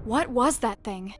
What was that thing?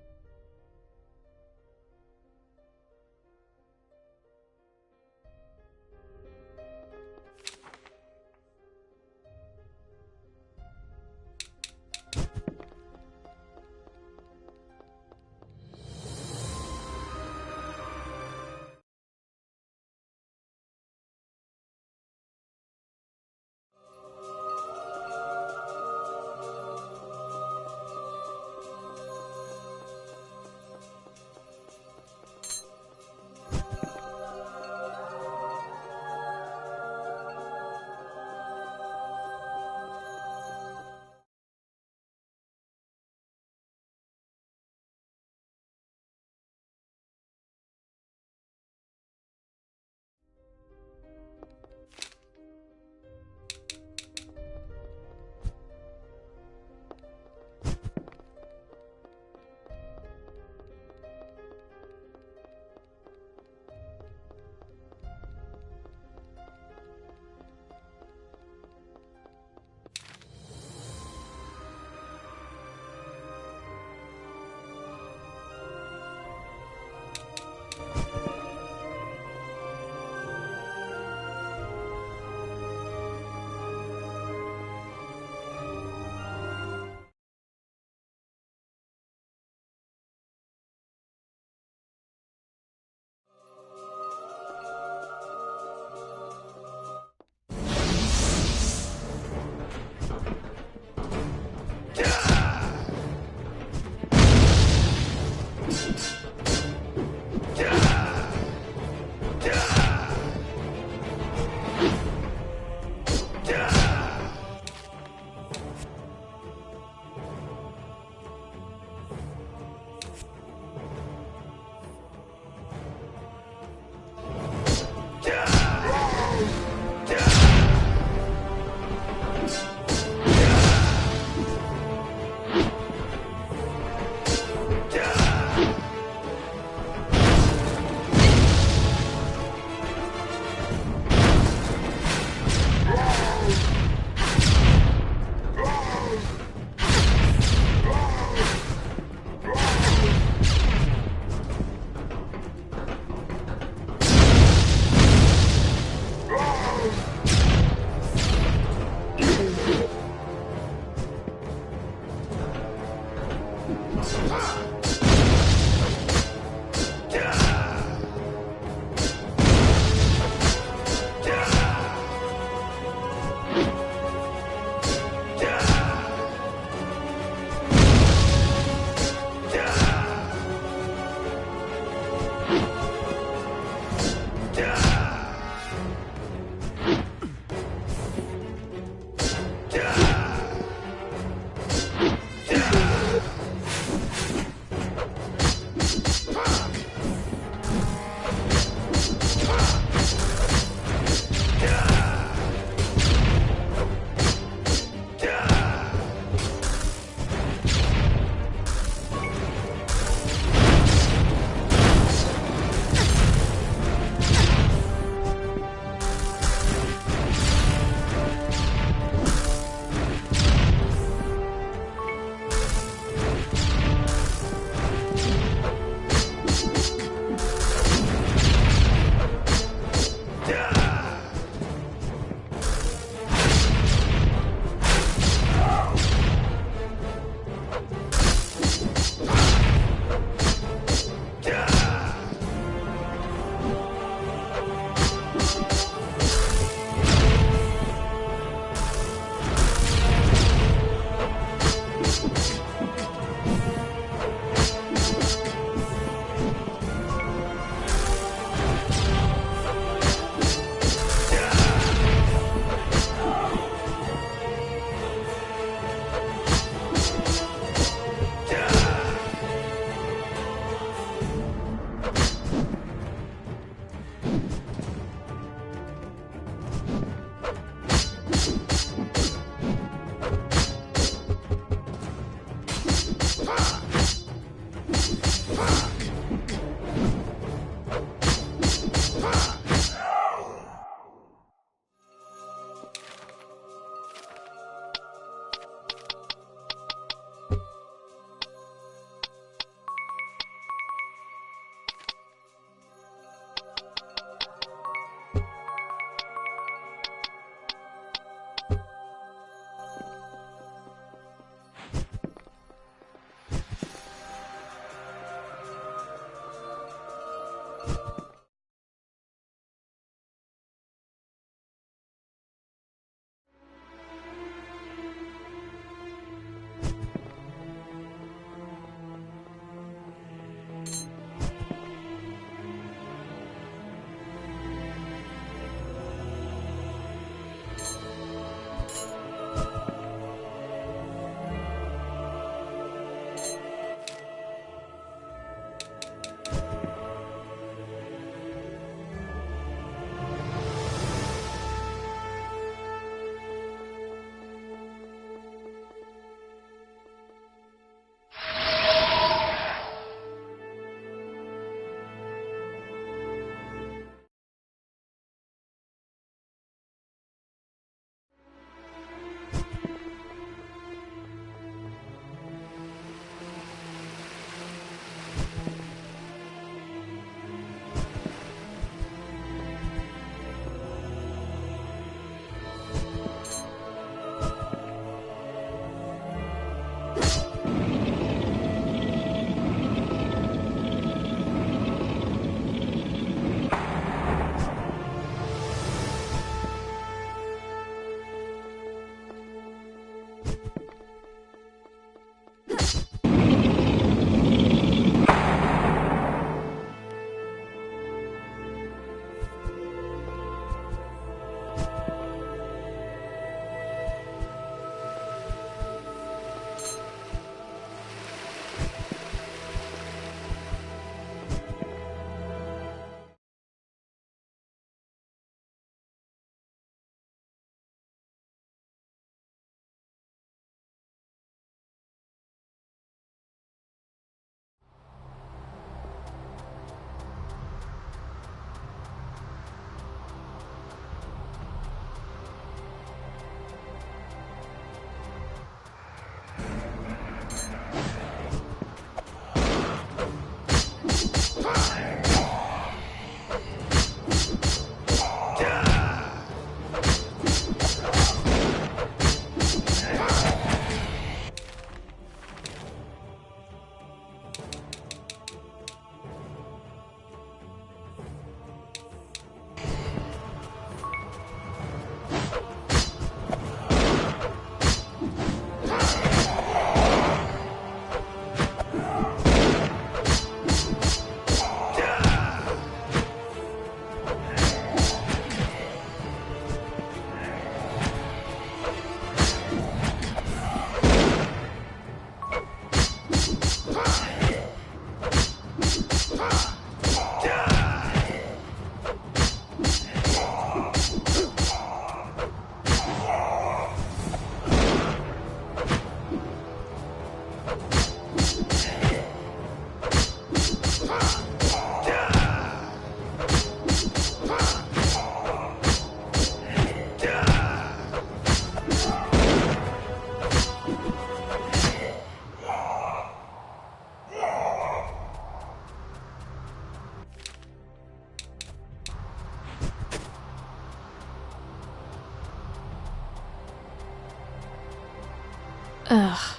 Ugh.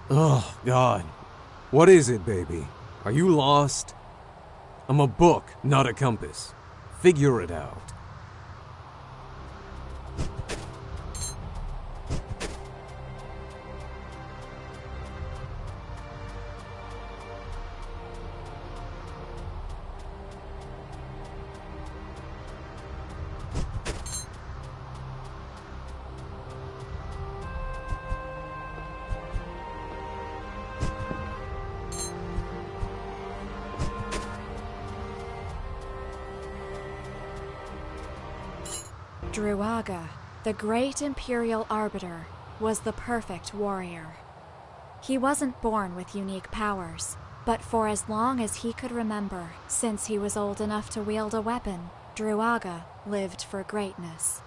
Oh, God. What is it, baby? Are you lost? I'm a book, not a compass. Figure it out. Druaga, the great Imperial Arbiter, was the perfect warrior. He wasn't born with unique powers, but for as long as he could remember, since he was old enough to wield a weapon, Druaga lived for greatness.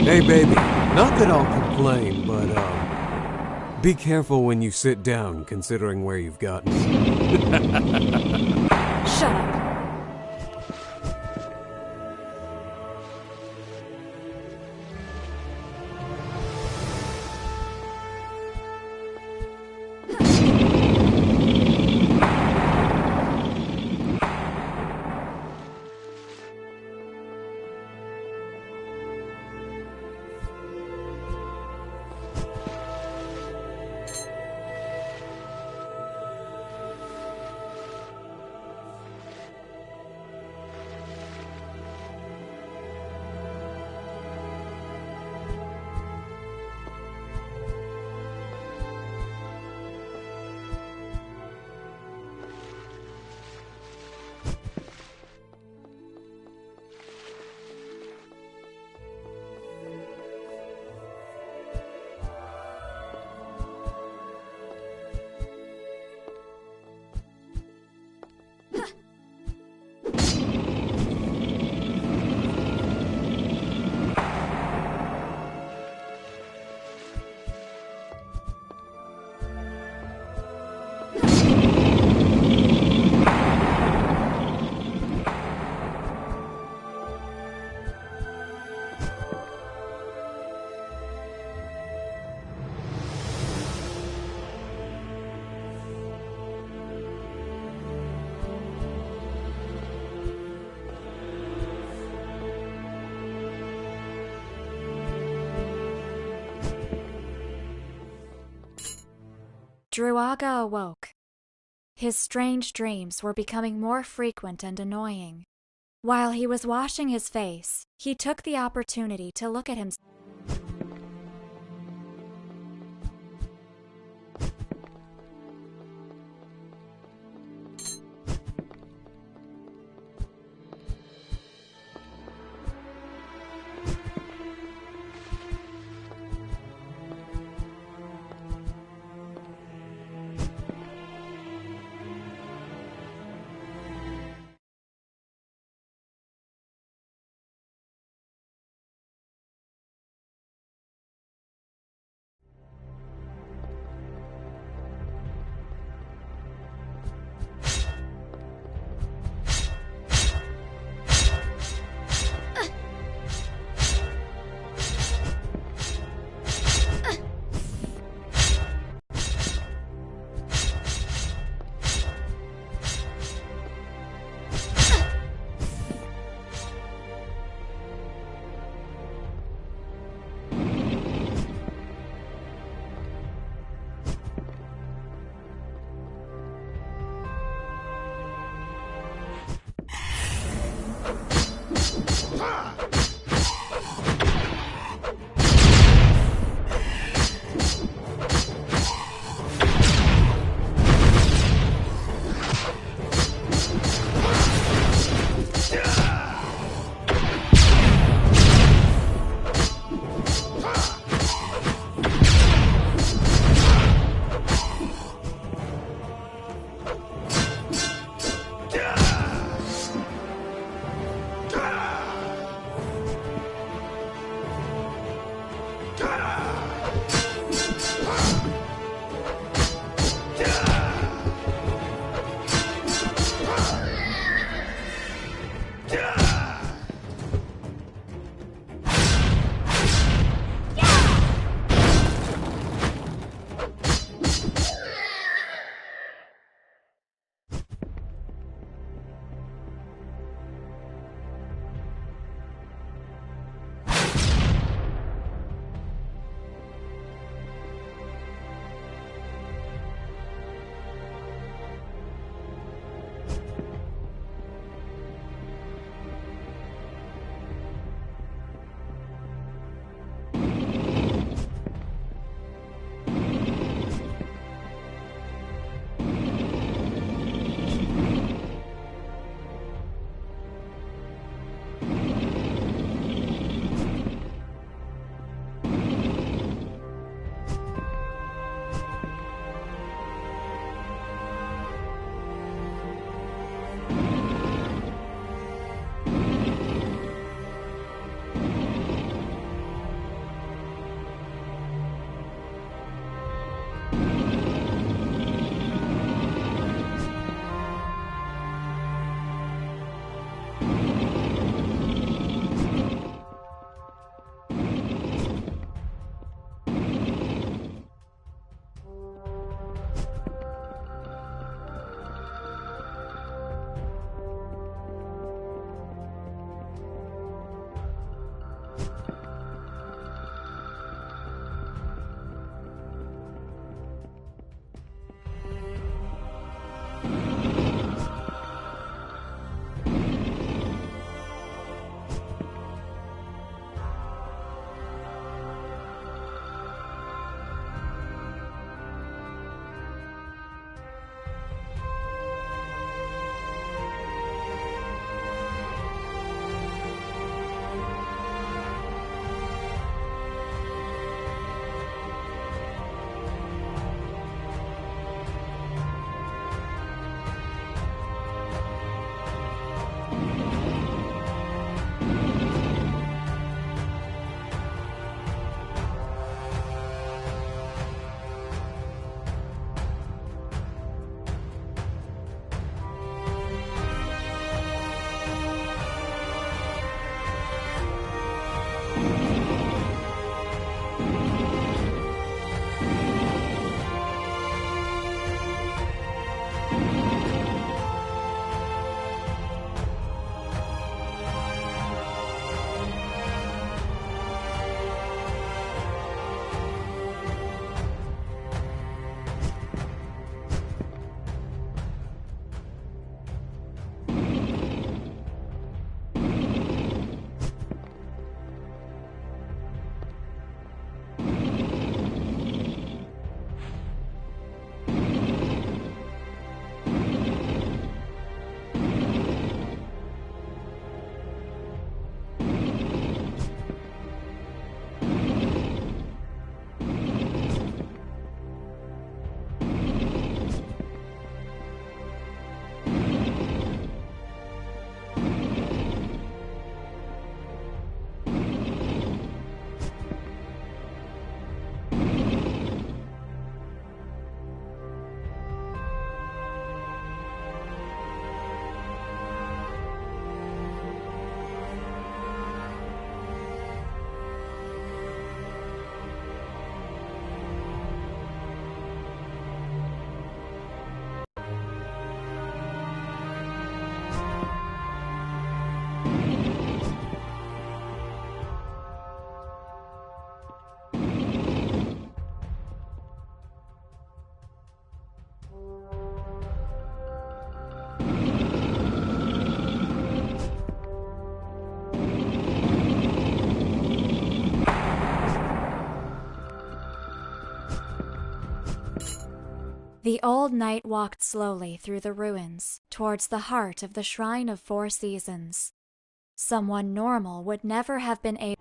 Hey, baby, not that I'll complain, but, be careful when you sit down, considering where you've gotten. Shut up. Druaga awoke. His strange dreams were becoming more frequent and annoying. While he was washing his face, he took the opportunity to look at himself. The old knight walked slowly through the ruins, towards the heart of the Shrine of Four Seasons. Someone normal would never have been able.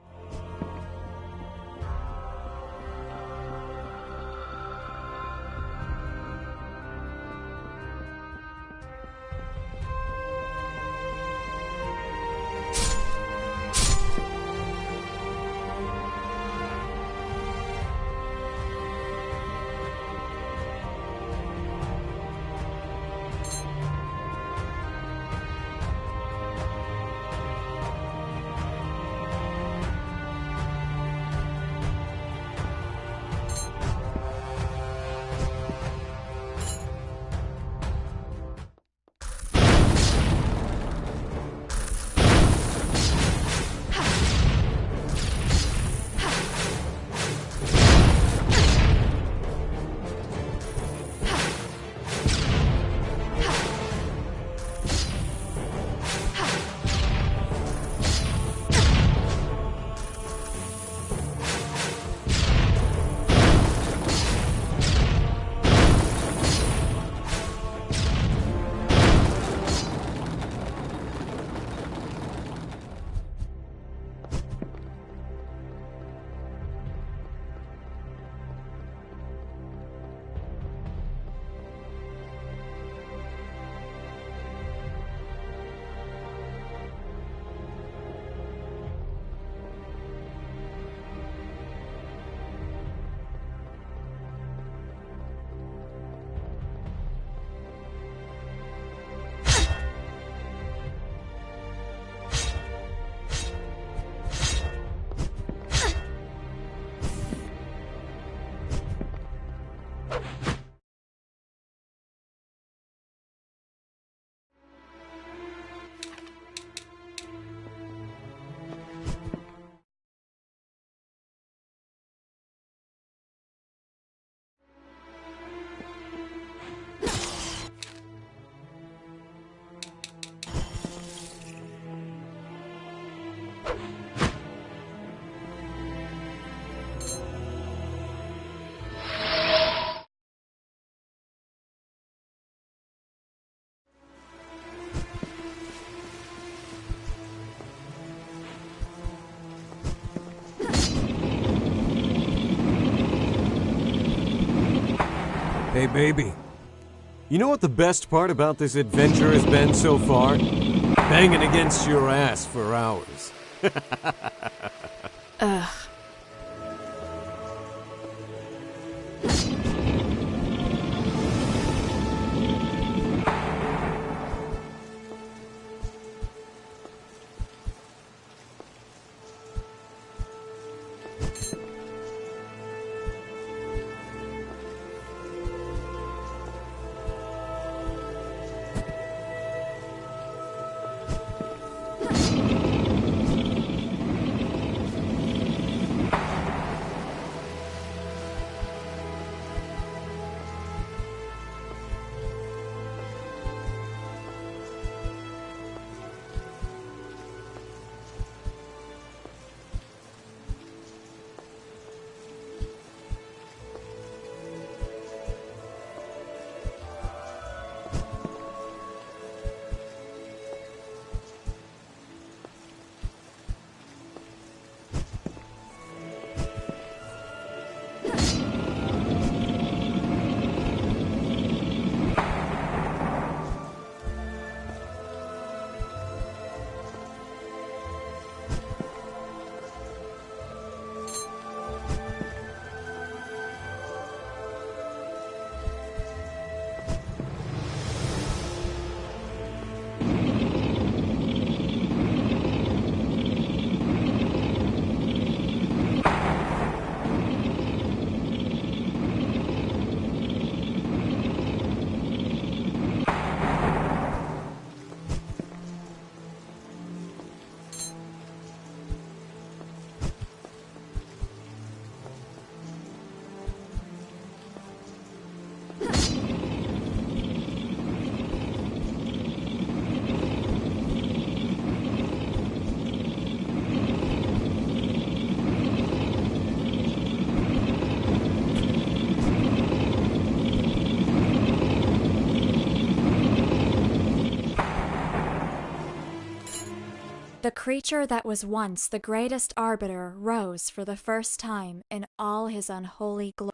Hey, baby. You know what the best part about this adventure has been so far? Banging against your ass for hours. Ugh. creature that was once the greatest arbiter rose for the first time in all his unholy glory.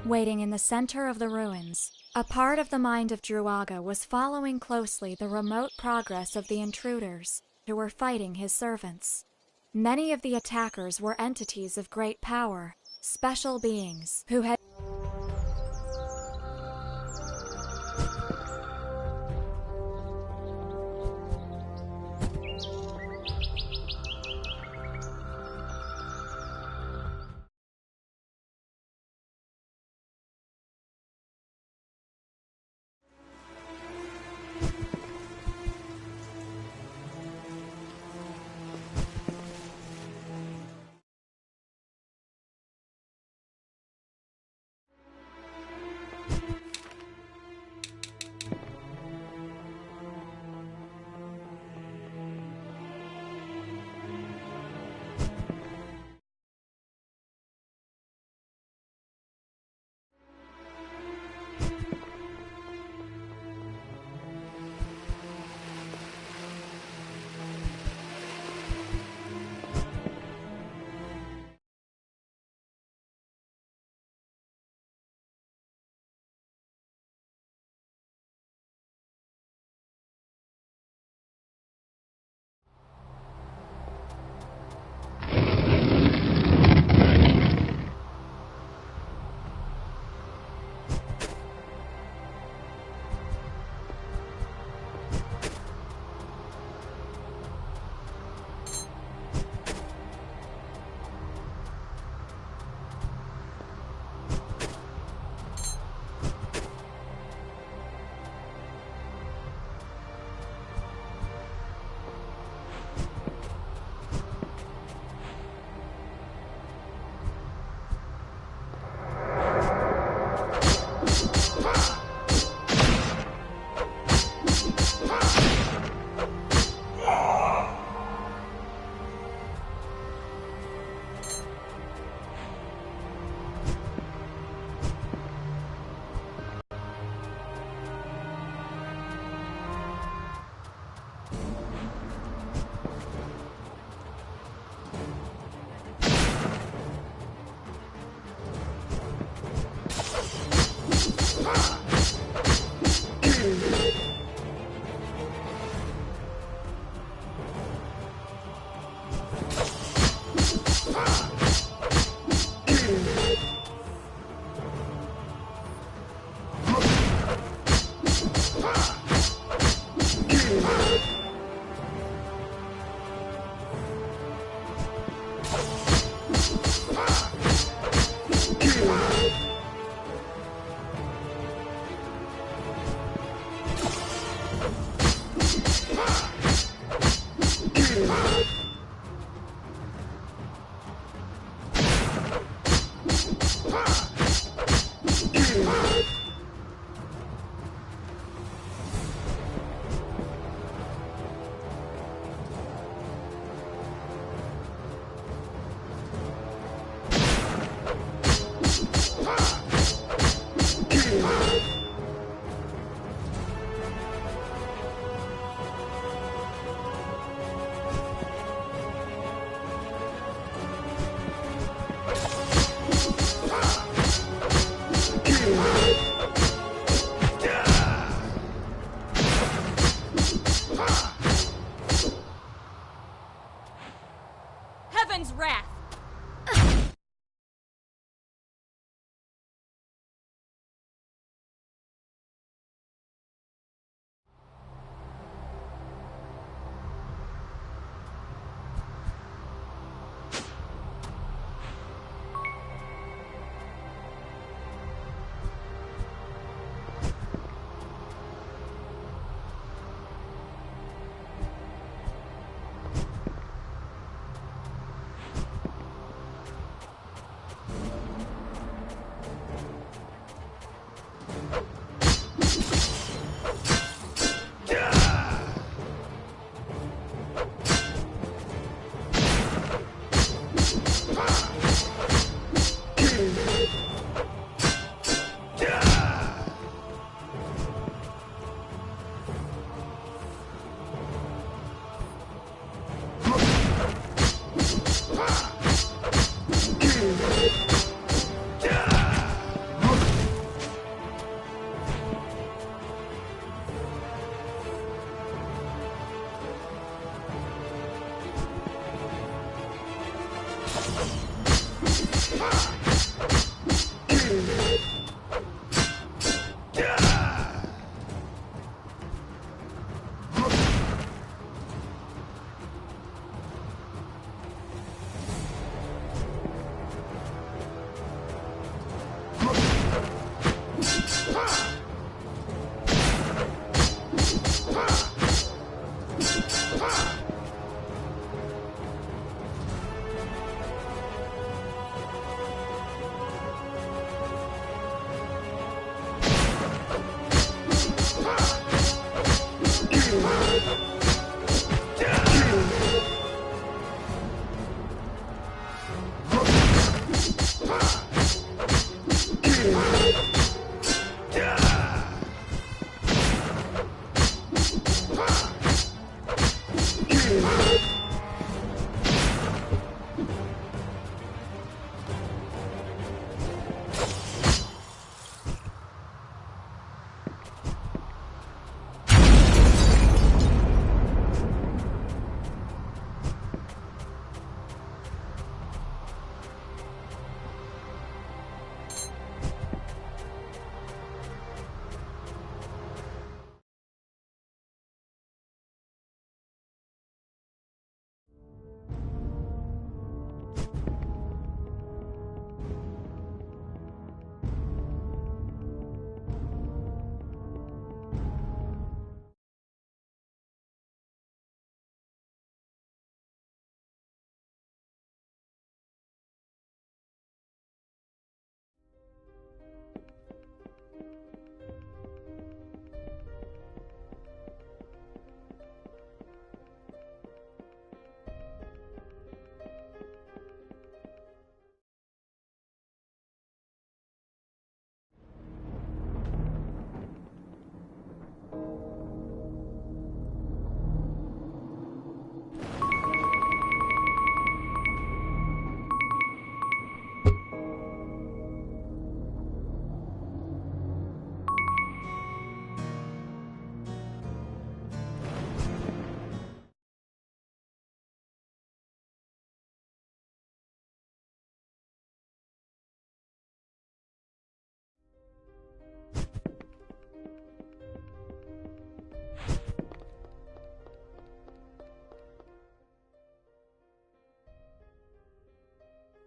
Waiting in the center of the ruins, a part of the mind of Druaga was following closely the remote progress of the intruders who were fighting his servants. Many of the attackers were entities of great power, special beings who had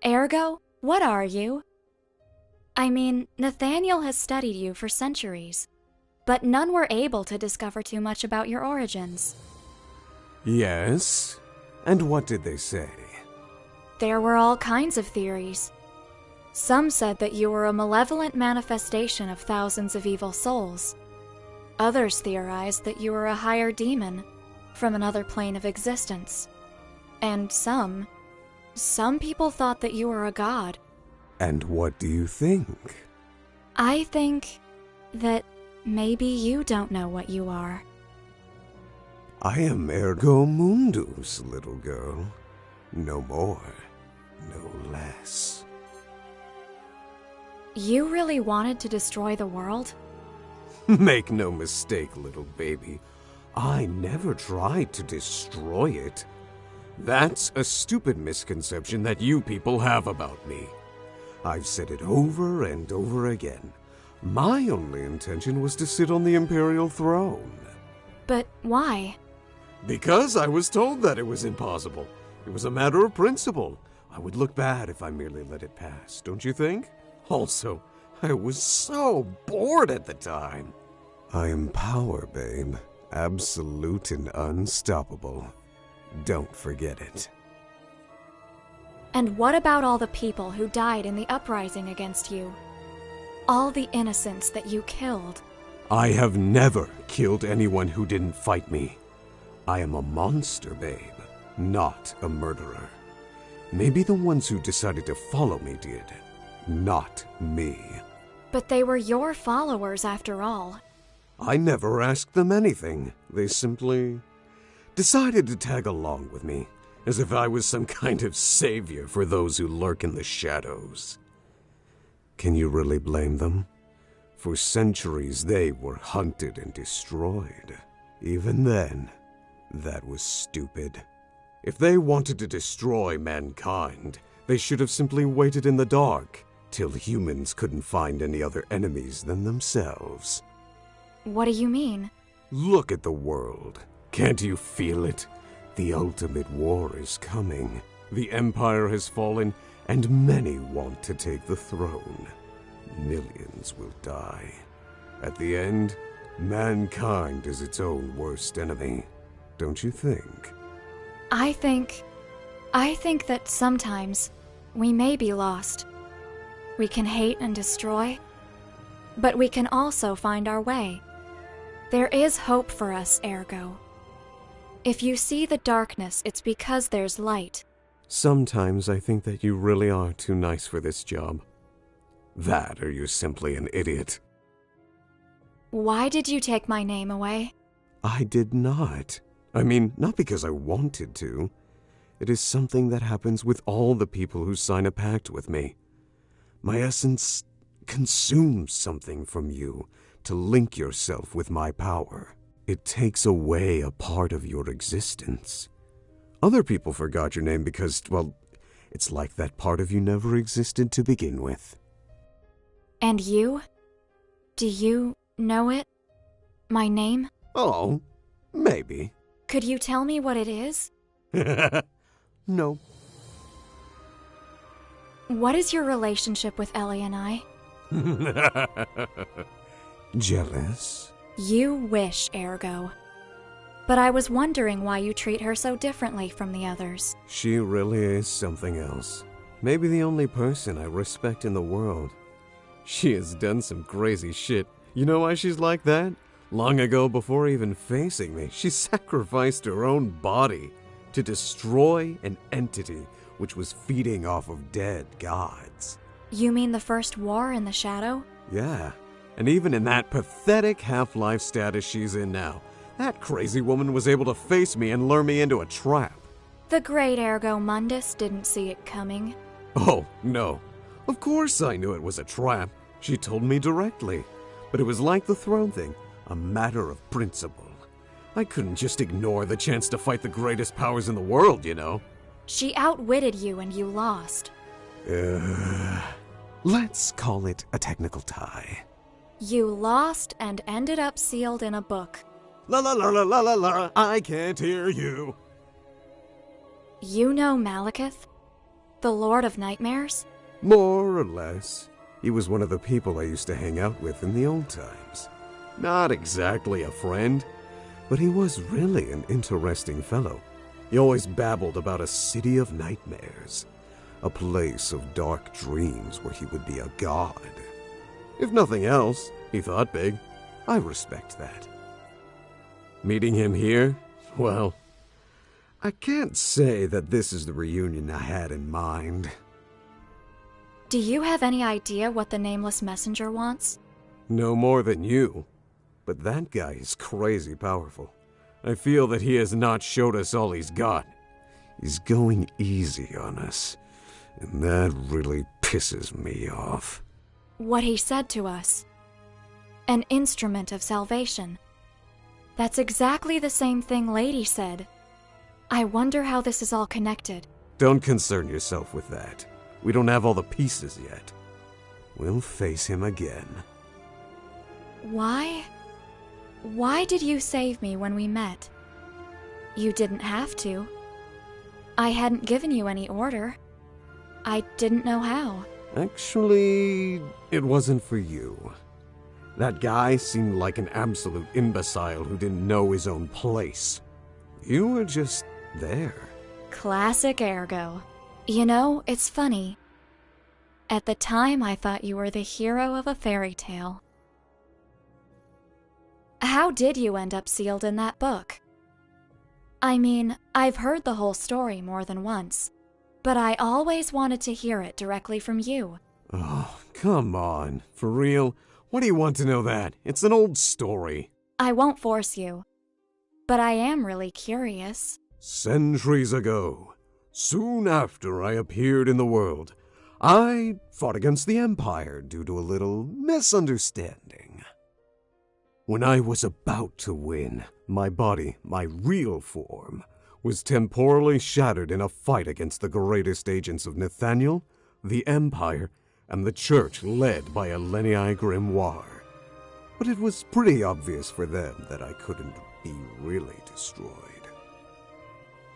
Ergo, what are you? I mean, Nathaniel has studied you for centuries, but none were able to discover too much about your origins. Yes? And what did they say? There were all kinds of theories. Some said that you were a malevolent manifestation of thousands of evil souls. Others theorized that you were a higher demon from another plane of existence. And some people thought that you were a god. And what do you think? I think that maybe you don't know what you are. I am Ergo Mundus, little girl. No more, no less. You really wanted to destroy the world? Make no mistake, little baby. I never tried to destroy it. That's a stupid misconception that you people have about me. I've said it over and over again. My only intention was to sit on the Imperial throne. But why? Because I was told that it was impossible. It was a matter of principle. I would look bad if I merely let it pass, don't you think? Also, I was so bored at the time. I am power, babe. Absolute and unstoppable. Don't forget it. And what about all the people who died in the uprising against you? All the innocents that you killed? I have never killed anyone who didn't fight me. I am a monster, babe, not a murderer. Maybe the ones who decided to follow me did, not me. But they were your followers after all. I never asked them anything. They simply decided to tag along with me, as if I was some kind of savior for those who lurk in the shadows. Can you really blame them? For centuries they were hunted and destroyed. Even then, that was stupid. If they wanted to destroy mankind, They should have simply waited in the dark till humans couldn't find any other enemies than themselves. What do you mean? Look at the world. Can't you feel it? The ultimate war is coming. The Empire has fallen, and many want to take the throne. Millions will die. At the end, mankind is its own worst enemy. Don't you think? I think that sometimes we may be lost. We can hate and destroy, but we can also find our way. There is hope for us, Ergo. If you see the darkness, it's because there's light. Sometimes I think that you really are too nice for this job. That, or you're simply an idiot. Why did you take my name away? I did not. I mean, not because I wanted to. It is something that happens with all the people who sign a pact with me. My essence consumes something from you to link yourself with my power. It takes away a part of your existence. Other people forgot your name because, well, it's like that part of you never existed to begin with. And you? Do you know it? My name? Oh, maybe. Could you tell me what it is? No. What is your relationship with Ellie and I? Jealous? You wish, Ergo. But I was wondering why you treat her so differently from the others. She really is something else. Maybe the only person I respect in the world. She has done some crazy shit. You know why she's like that? Long ago, before even facing me, she sacrificed her own body to destroy an entity which was feeding off of dead gods. You mean the first war in the shadow? Yeah, and even in that pathetic half-life status she's in now, that crazy woman was able to face me and lure me into a trap. The great Ergo Mundus didn't see it coming. Oh, no. Of course I knew it was a trap. She told me directly. But it was like the throne thing, a matter of principle. I couldn't just ignore the chance to fight the greatest powers in the world, you know. She outwitted you and you lost. Let's call it a technical tie. You lost and ended up sealed in a book. La la la la la la la, I can't hear you. You know Malekith? The Lord of Nightmares? More or less. He was one of the people I used to hang out with in the old times. Not exactly a friend, but he was really an interesting fellow. He always babbled about a city of nightmares, a place of dark dreams where he would be a god. If nothing else, he thought big. I respect that. Meeting him here, well, I can't say that this is the reunion I had in mind. Do you have any idea what the Nameless Messenger wants? No more than you. But that guy is crazy powerful. I feel that he has not showed us all he's got. He's going easy on us, and that really pisses me off. What he said to us. An instrument of salvation. That's exactly the same thing Lady said. I wonder how this is all connected. Don't concern yourself with that. We don't have all the pieces yet. We'll face him again. Why? Why did you save me when we met? You didn't have to. I hadn't given you any order. I didn't know how. Actually, it wasn't for you. That guy seemed like an absolute imbecile who didn't know his own place. You were just there. Classic Ergo. You know, it's funny. At the time, I thought you were the hero of a fairy tale. How did you end up sealed in that book? I mean, I've heard the whole story more than once, but I always wanted to hear it directly from you. Oh, come on. For real? Why do you want to know that? It's an old story. I won't force you, but I am really curious. Centuries ago, soon after I appeared in the world, I fought against the Empire due to a little misunderstanding. When I was about to win, my body, my real form, was temporally shattered in a fight against the greatest agents of Nathaniel, the Empire, and the Church led by a Lenii Grimoire. But it was pretty obvious for them that I couldn't be really destroyed.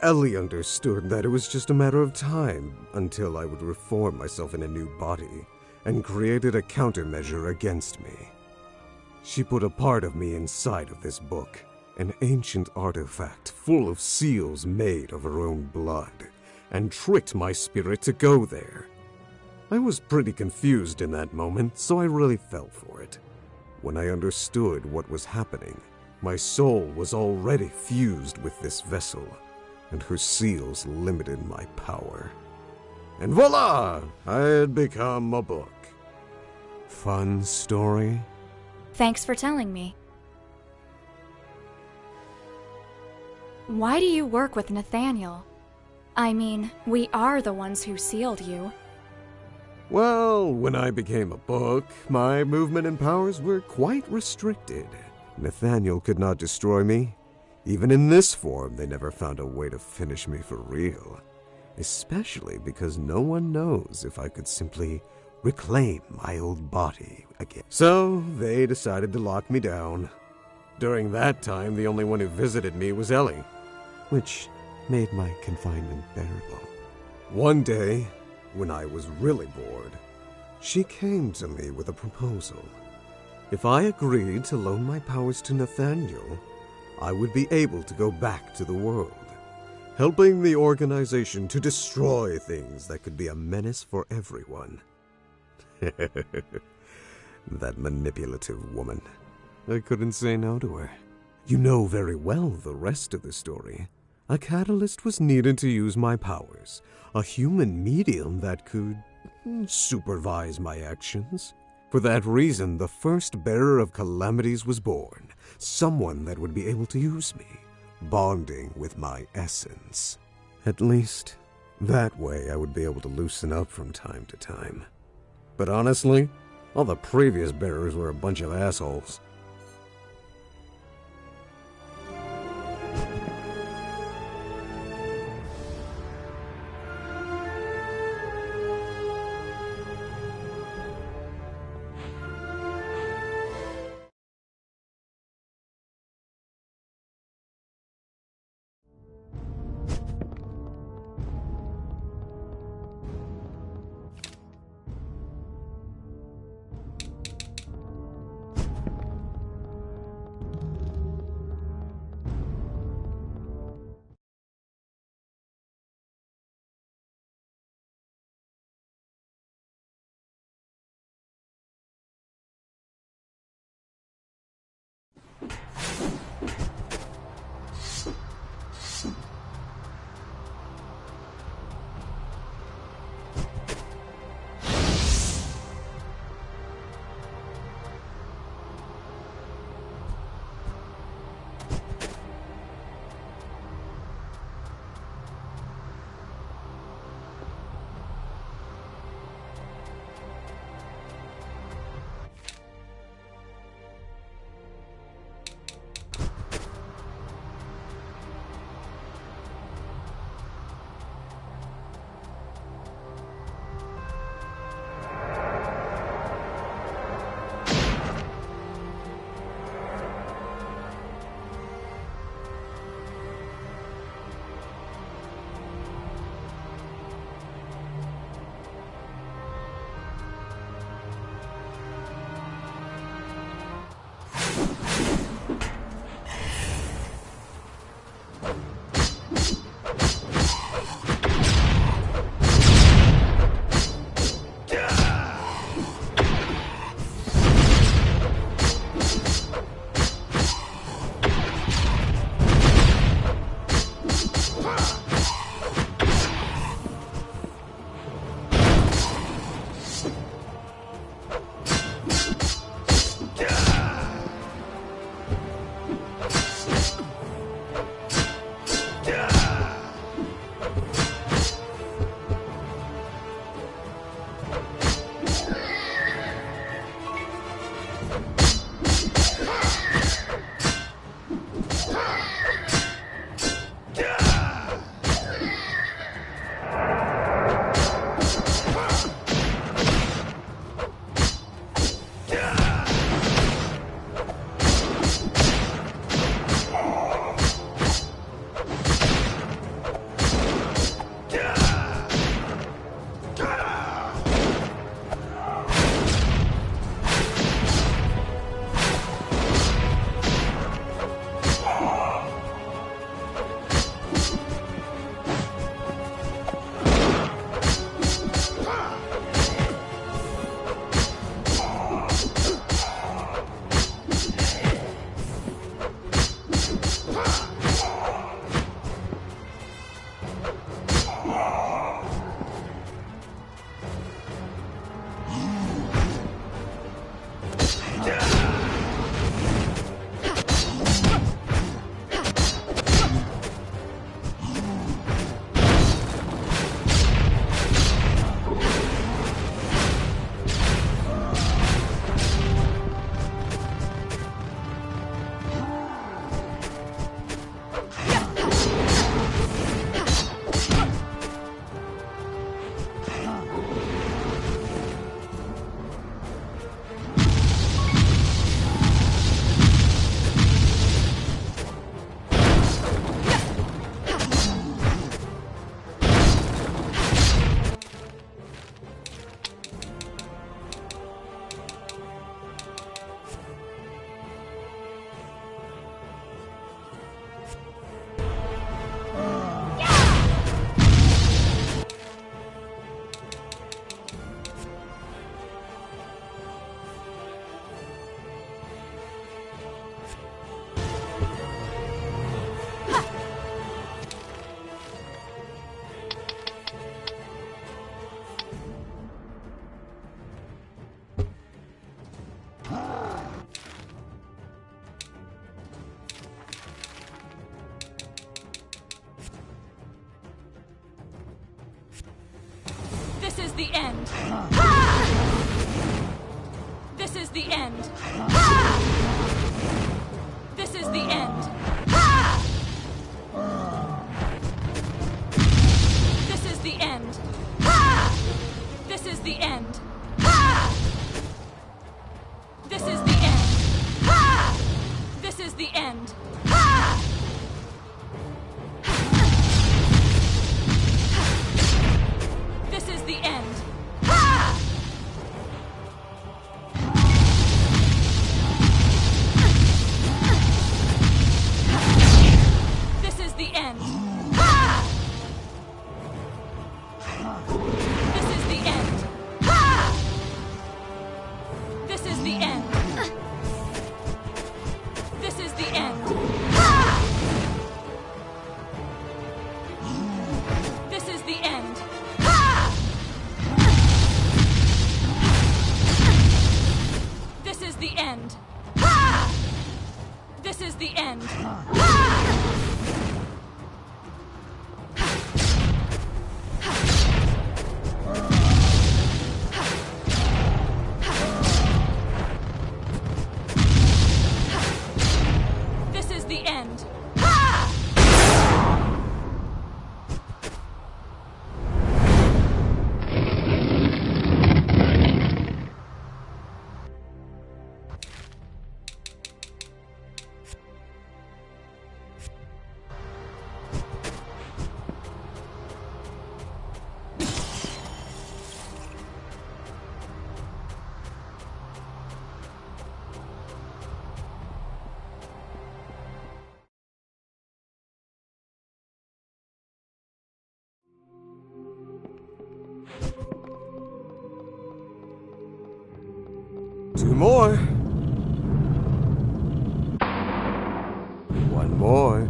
Ellie understood that it was just a matter of time until I would reform myself in a new body, and created a countermeasure against me. She put a part of me inside of this book, an ancient artifact full of seals made of her own blood, and tricked my spirit to go there. I was pretty confused in that moment, so I really fell for it. When I understood what was happening, my soul was already fused with this vessel, and her seals limited my power. And voila! I had become a book. Fun story? Thanks for telling me. Why do you work with Nathaniel? I mean, we are the ones who sealed you. Well, when I became a book, my movement and powers were quite restricted. Nathaniel could not destroy me. Even in this form, they never found a way to finish me for real. Especially because no one knows if I could simply reclaim my old body again. So, they decided to lock me down. During that time, the only one who visited me was Ellie, which made my confinement bearable. One day, when I was really bored, she came to me with a proposal. If I agreed to loan my powers to Nathaniel, I would be able to go back to the world, helping the organization to destroy things that could be a menace for everyone. That manipulative woman. I couldn't say no to her. You know very well the rest of the story. A catalyst was needed to use my powers, a human medium that could supervise my actions. For that reason, the first bearer of calamities was born, someone that would be able to use me, bonding with my essence. At least, that way I would be able to loosen up from time to time. But honestly, all the previous bearers were a bunch of assholes. the end. This is the end. This is the end. This is the end. This is the end. This is the end. This is the end. This is the end. This is the end. This is the end. This is the end. This is the end. This is the end. This is the end. This is the end. This is the end. Two more. One more.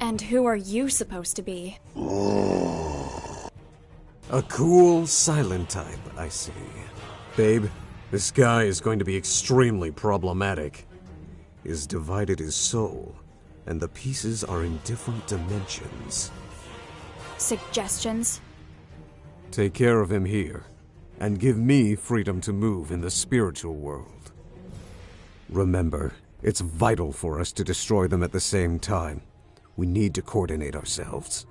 And who are you supposed to be? A cool, silent type, I see. Babe, this guy is going to be extremely problematic. He's divided his soul, and the pieces are in different dimensions. Suggestions? Take care of him here, and give me freedom to move in the spiritual world. Remember, it's vital for us to destroy them at the same time. We need to coordinate ourselves.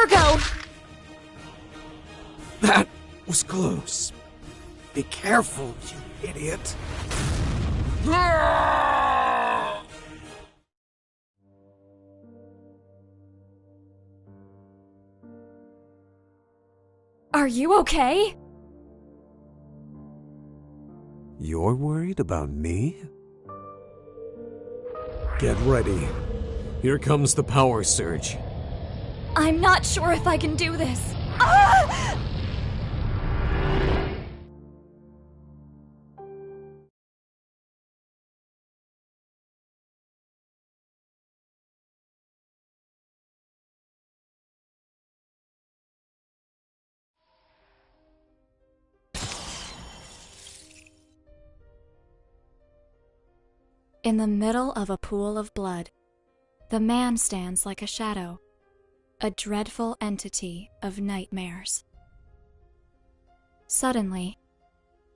Ergo! That was close. Be careful, you idiot. Are you okay? You're worried about me? Get ready. Here comes the power surge. I'm not sure if I can do this. Ah! In the middle of a pool of blood, the man stands like a shadow, a dreadful entity of nightmares. Suddenly,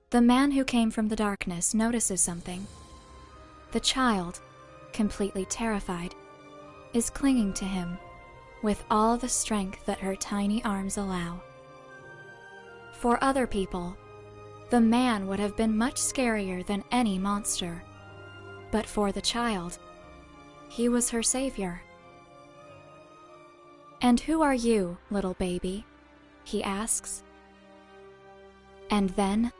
the man who came from the darkness notices something. The child, completely terrified, is clinging to him with all the strength that her tiny arms allow. For other people, the man would have been much scarier than any monster. But for the child, he was her savior. "And who are you, little baby?" he asks. And then,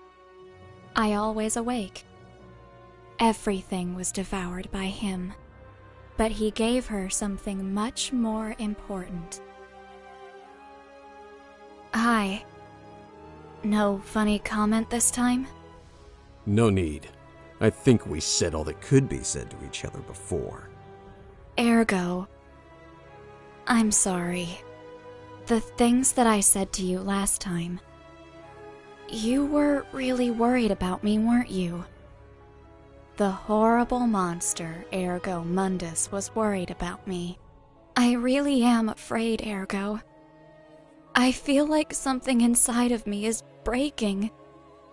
I always awake. Everything was devoured by him, but he gave her something much more important. Hi. No funny comment this time? No need. I think we said all that could be said to each other before. Ergo, I'm sorry. The things that I said to you last time. You were really worried about me, weren't you? The horrible monster, Ergo Mundus, was worried about me. I really am afraid, Ergo. I feel like something inside of me is breaking.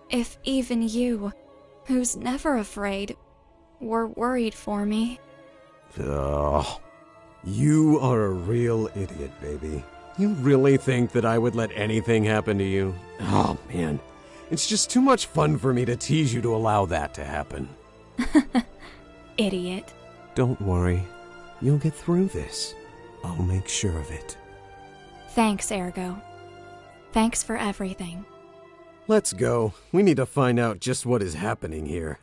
If even you, who's never afraid, were worried for me. Oh, you are a real idiot, baby. You really think that I would let anything happen to you? Oh, man. It's just too much fun for me to tease you to allow that to happen. Idiot. Don't worry. You'll get through this. I'll make sure of it. Thanks, Ergo. Thanks for everything. Let's go. We need to find out just what is happening here.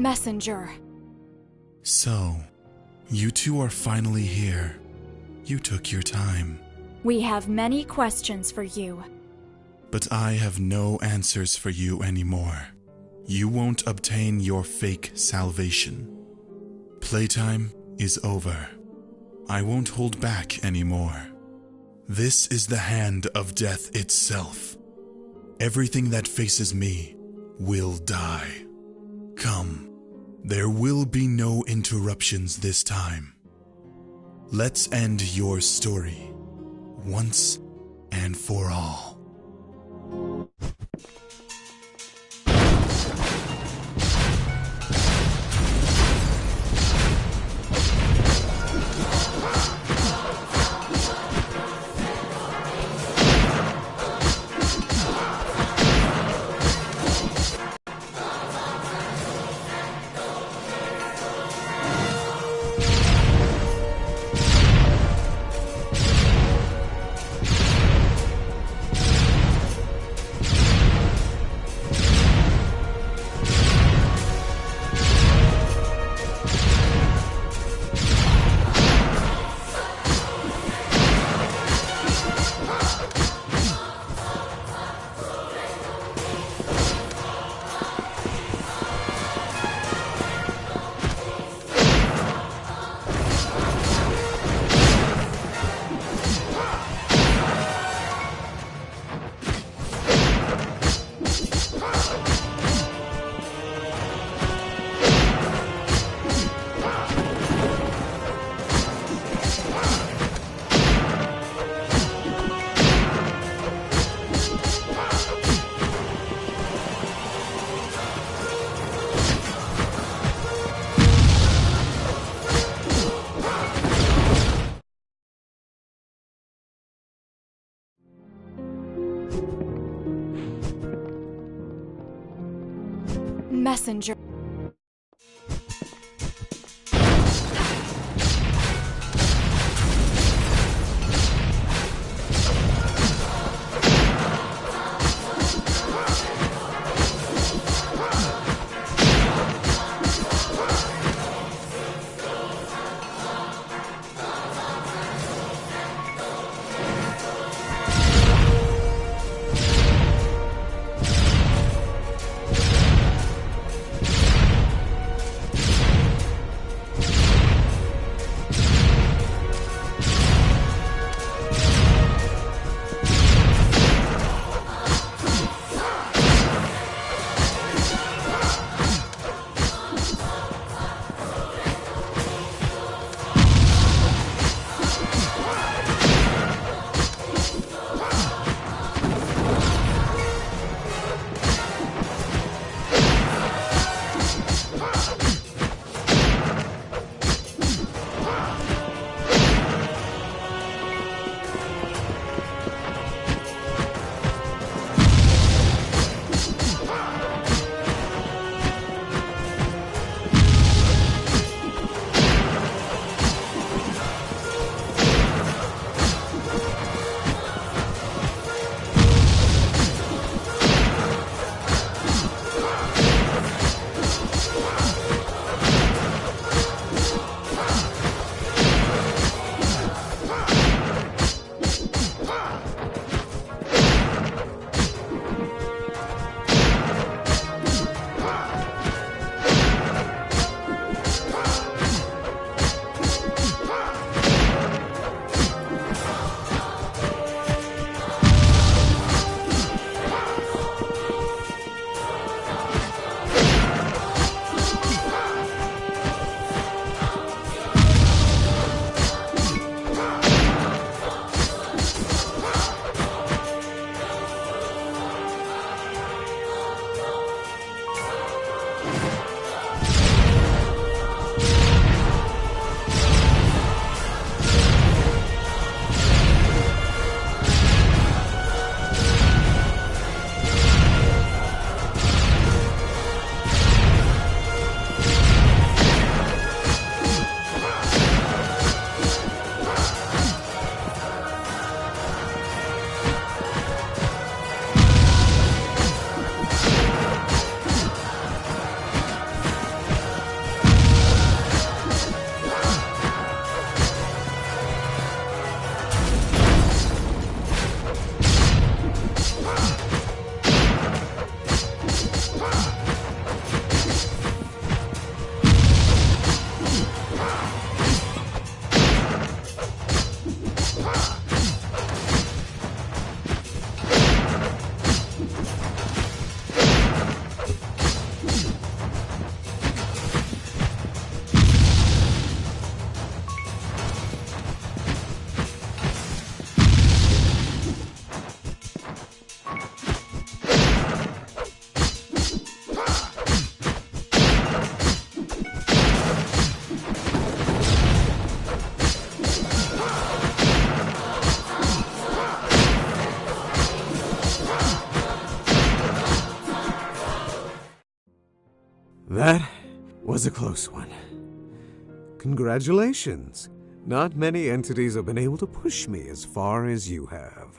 Messenger. So, you two are finally here. You took your time. We have many questions for you. But I have no answers for you anymore. You won't obtain your fake salvation. Playtime is over. I won't hold back anymore. This is the hand of death itself. Everything that faces me will die. Come. There will be no interruptions this time. Let's end your story, once and for all. Messenger. That was a close one. Congratulations. Not many entities have been able to push me as far as you have.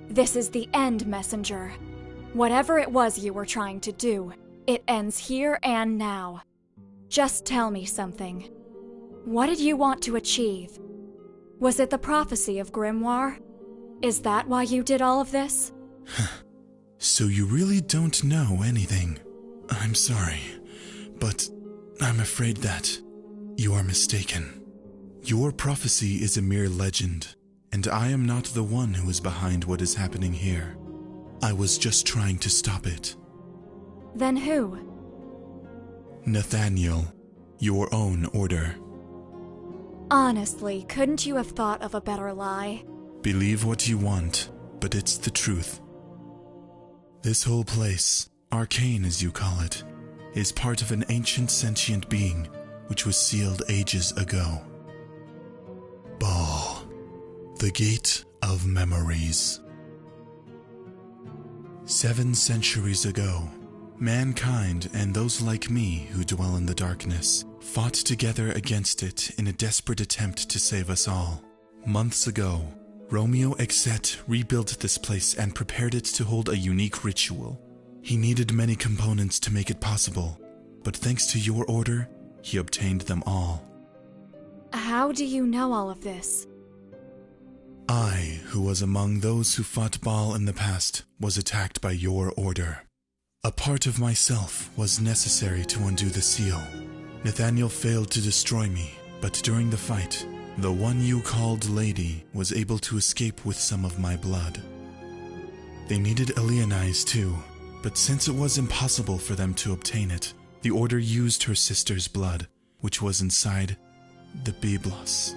This is the end, Messenger. Whatever it was you were trying to do, it ends here and now. Just tell me something. What did you want to achieve? Was it the prophecy of Grimoire? Is that why you did all of this? So you really don't know anything. I'm sorry, but I'm afraid that you are mistaken. Your prophecy is a mere legend, and I am not the one who is behind what is happening here. I was just trying to stop it. Then who? Nathaniel, your own order. Honestly, couldn't you have thought of a better lie? Believe what you want, but it's the truth. This whole place, arcane as you call it, is part of an ancient sentient being which was sealed ages ago. Baal, the Gate of Memories. 7 centuries ago, mankind and those like me who dwell in the darkness fought together against it in a desperate attempt to save us all. Months ago, Romeo Exet rebuilt this place and prepared it to hold a unique ritual. He needed many components to make it possible, but thanks to your order, he obtained them all. How do you know all of this? I, who was among those who fought Baal in the past, was attacked by your order. A part of myself was necessary to undo the seal. Nathaniel failed to destroy me, but during the fight, the one you called Lady was able to escape with some of my blood. They needed Eliani's too, but since it was impossible for them to obtain it, the Order used her sister's blood, which was inside the Byblos.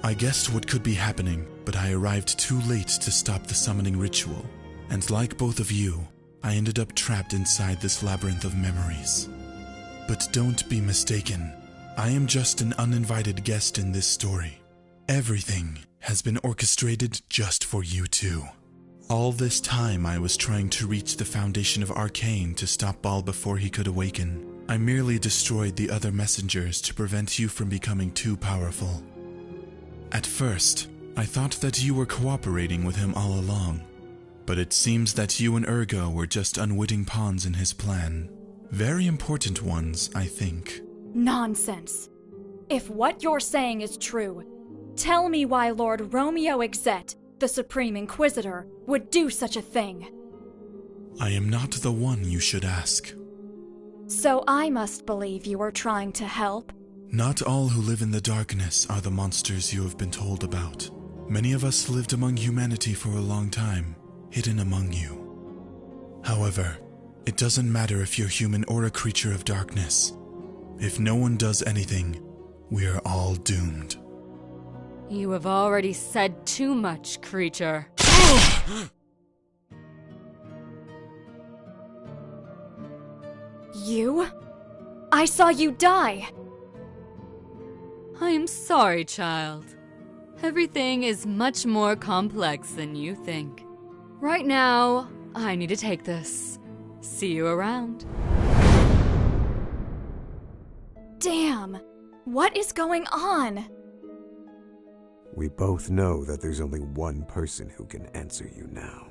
I guessed what could be happening, but I arrived too late to stop the summoning ritual, and like both of you, I ended up trapped inside this labyrinth of memories. But don't be mistaken, I am just an uninvited guest in this story. Everything has been orchestrated just for you two. All this time I was trying to reach the foundation of Arcane to stop Baal before he could awaken. I merely destroyed the other messengers to prevent you from becoming too powerful. At first, I thought that you were cooperating with him all along, but it seems that you and Ergo were just unwitting pawns in his plan. Very important ones, I think. Nonsense. If what you're saying is true, tell me why Lord Romeo Exet, the Supreme Inquisitor, would do such a thing. I am not the one you should ask. So I must believe you were trying to help? Not all who live in the darkness are the monsters you have been told about. Many of us lived among humanity for a long time, hidden among you. However, it doesn't matter if you're human or a creature of darkness. If no one does anything, we are all doomed. You have already said too much, creature. You? I saw you die! I am sorry, child. Everything is much more complex than you think. Right now, I need to take this. See you around. Damn! What is going on? We both know that there's only one person who can answer you now.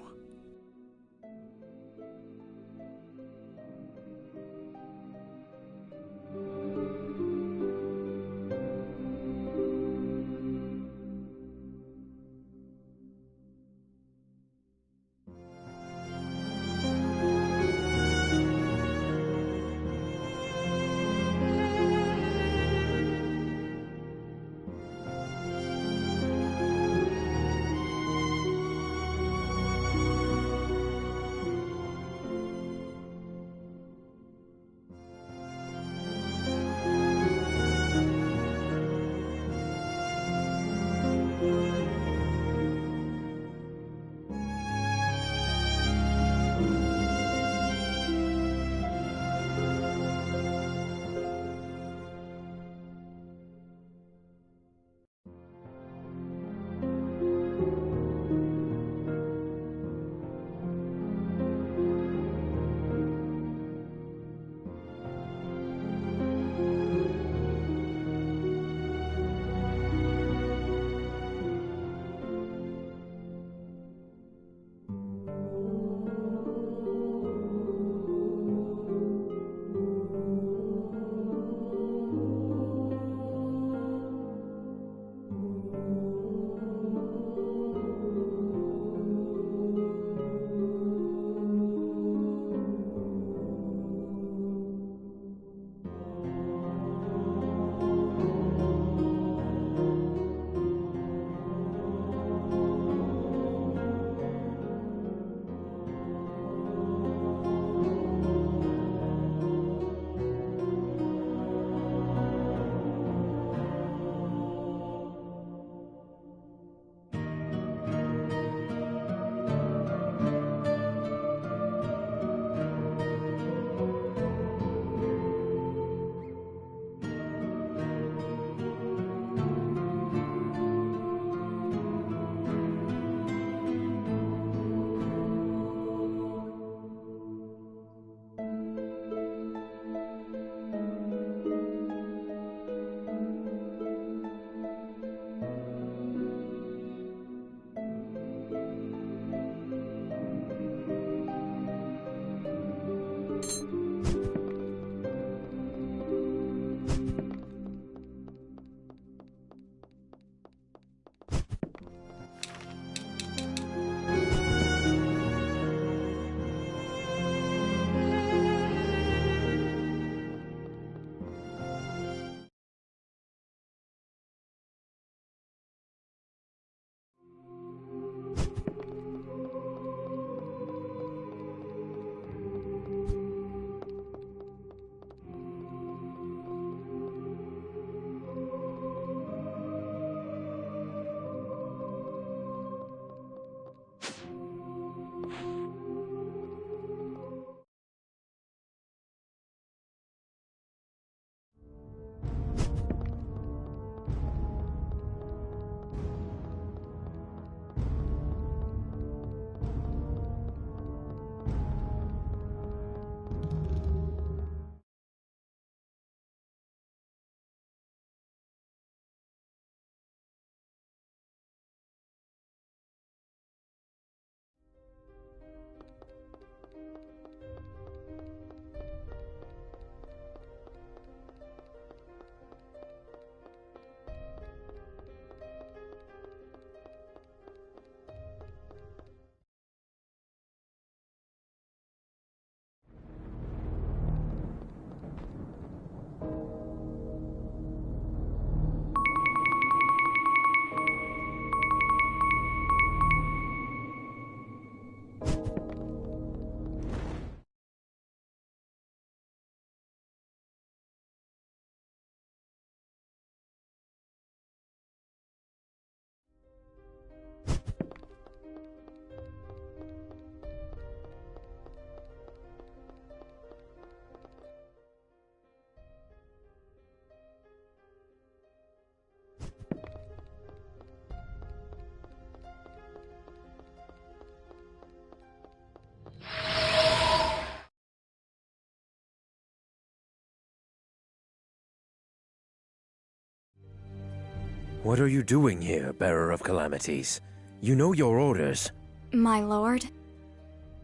What are you doing here, Bearer of Calamities? You know your orders. My lord,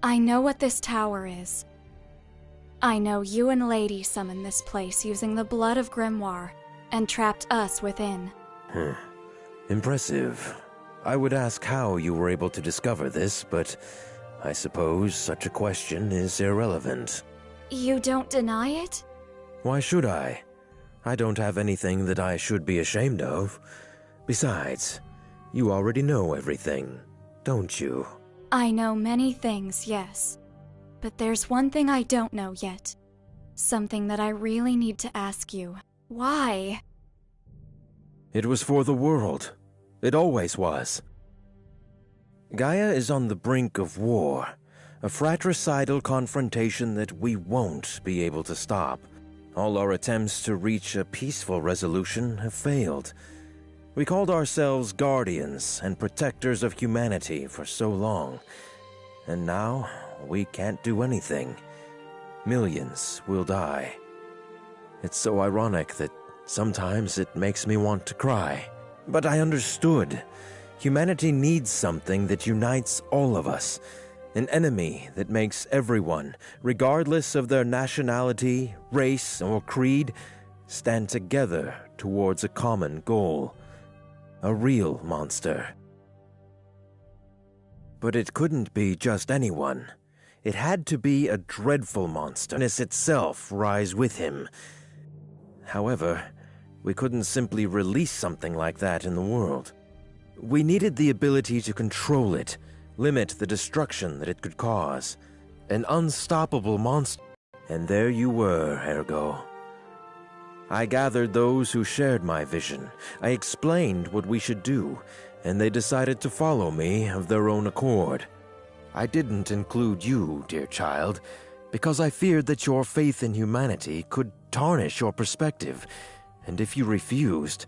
I know what this tower is. I know you and Lady summoned this place using the blood of Grimoire and trapped us within. Impressive. I would ask how you were able to discover this, but I suppose such a question is irrelevant. You don't deny it? Why should I? I don't have anything that I should be ashamed of. Besides, you already know everything, don't you? I know many things, yes. But there's one thing I don't know yet. Something that I really need to ask you. Why? It was for the world. It always was. Gaia is on the brink of war, a fratricidal confrontation that we won't be able to stop. All our attempts to reach a peaceful resolution have failed. We called ourselves guardians and protectors of humanity for so long, and now we can't do anything. Millions will die. It's so ironic that sometimes it makes me want to cry. But I understood. Humanity needs something that unites all of us. An enemy that makes everyone, regardless of their nationality, race, or creed, stand together towards a common goal. A real monster. But it couldn't be just anyone. It had to be a dreadful monster, itself rise with him. However, we couldn't simply release something like that in the world. We needed the ability to control it, limit the destruction that it could cause. An unstoppable monster. And there you were, Ergo. I gathered those who shared my vision. I explained what we should do, and they decided to follow me of their own accord. I didn't include you, dear child, because I feared that your faith in humanity could tarnish your perspective, and if you refused,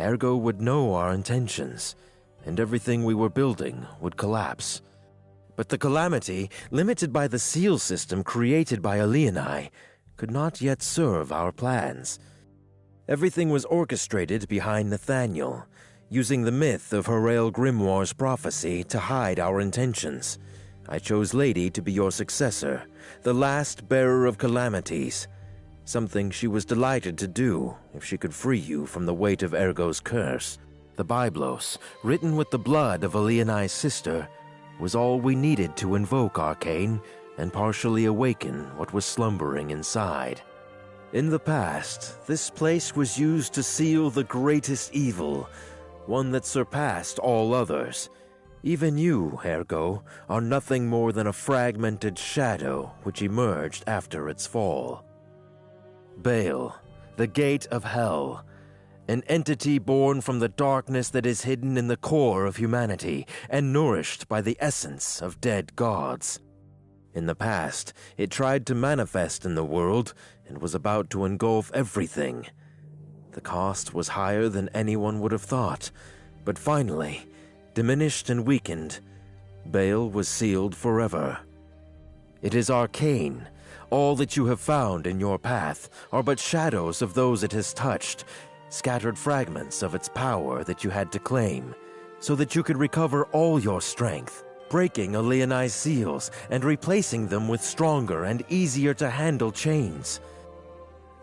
Ergo would know our intentions, and everything we were building would collapse. But the calamity, limited by the seal system created by Alienai, could not yet serve our plans. Everything was orchestrated behind Nathaniel, using the myth of Harael Grimoire's prophecy to hide our intentions. I chose Lady to be your successor, the last bearer of calamities, something she was delighted to do if she could free you from the weight of Ergo's curse. The Byblos, written with the blood of Alienai's sister, was all we needed to invoke Arcane and partially awaken what was slumbering inside. In the past, this place was used to seal the greatest evil, one that surpassed all others. Even you, Ergo, are nothing more than a fragmented shadow which emerged after its fall. Baal, the gate of hell, an entity born from the darkness that is hidden in the core of humanity and nourished by the essence of dead gods. In the past, it tried to manifest in the world and was about to engulf everything. The cost was higher than anyone would have thought, but finally, diminished and weakened, Baal was sealed forever. It is arcane. All that you have found in your path are but shadows of those it has touched, scattered fragments of its power that you had to claim, so that you could recover all your strength, breaking Alienai's seals and replacing them with stronger and easier-to-handle chains.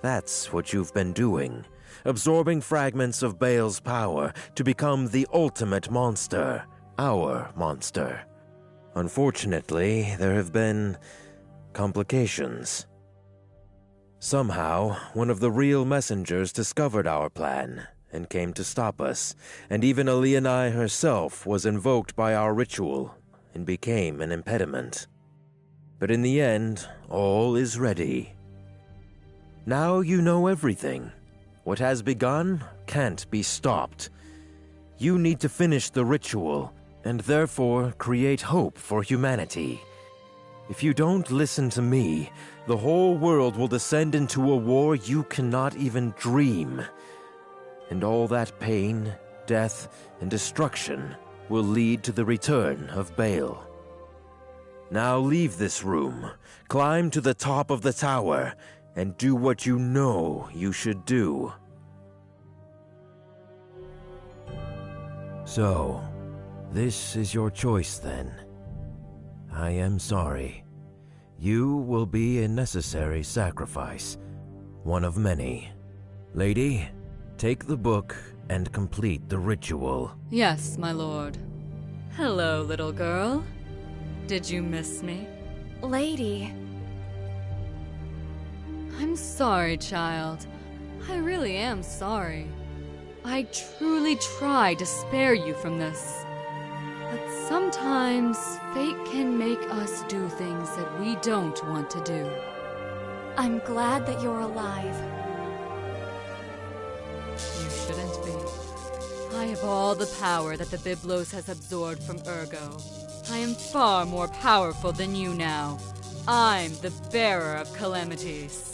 That's what you've been doing, absorbing fragments of Baal's power to become the ultimate monster, our monster. Unfortunately, there have been complications. Somehow, one of the real messengers discovered our plan and came to stop us, and even Alienai herself was invoked by our ritual and became an impediment. But in the end, all is ready. Now you know everything. What has begun can't be stopped. You need to finish the ritual, and therefore create hope for humanity. If you don't listen to me, the whole world will descend into a war you cannot even dream. And all that pain, death, and destruction will lead to the return of Baal. Now leave this room, climb to the top of the tower, and do what you know you should do. So, this is your choice then. I am sorry. You will be a necessary sacrifice, one of many. Lady, take the book and complete the ritual. Yes, my lord. Hello, little girl. Did you miss me? Lady, I'm sorry, child. I really am sorry. I truly tried to spare you from this. But sometimes fate can make us do things that we don't want to do. I'm glad that you're alive. You shouldn't be. I have all the power that the Byblos has absorbed from Ergo. I am far more powerful than you now. I'm the bearer of calamities.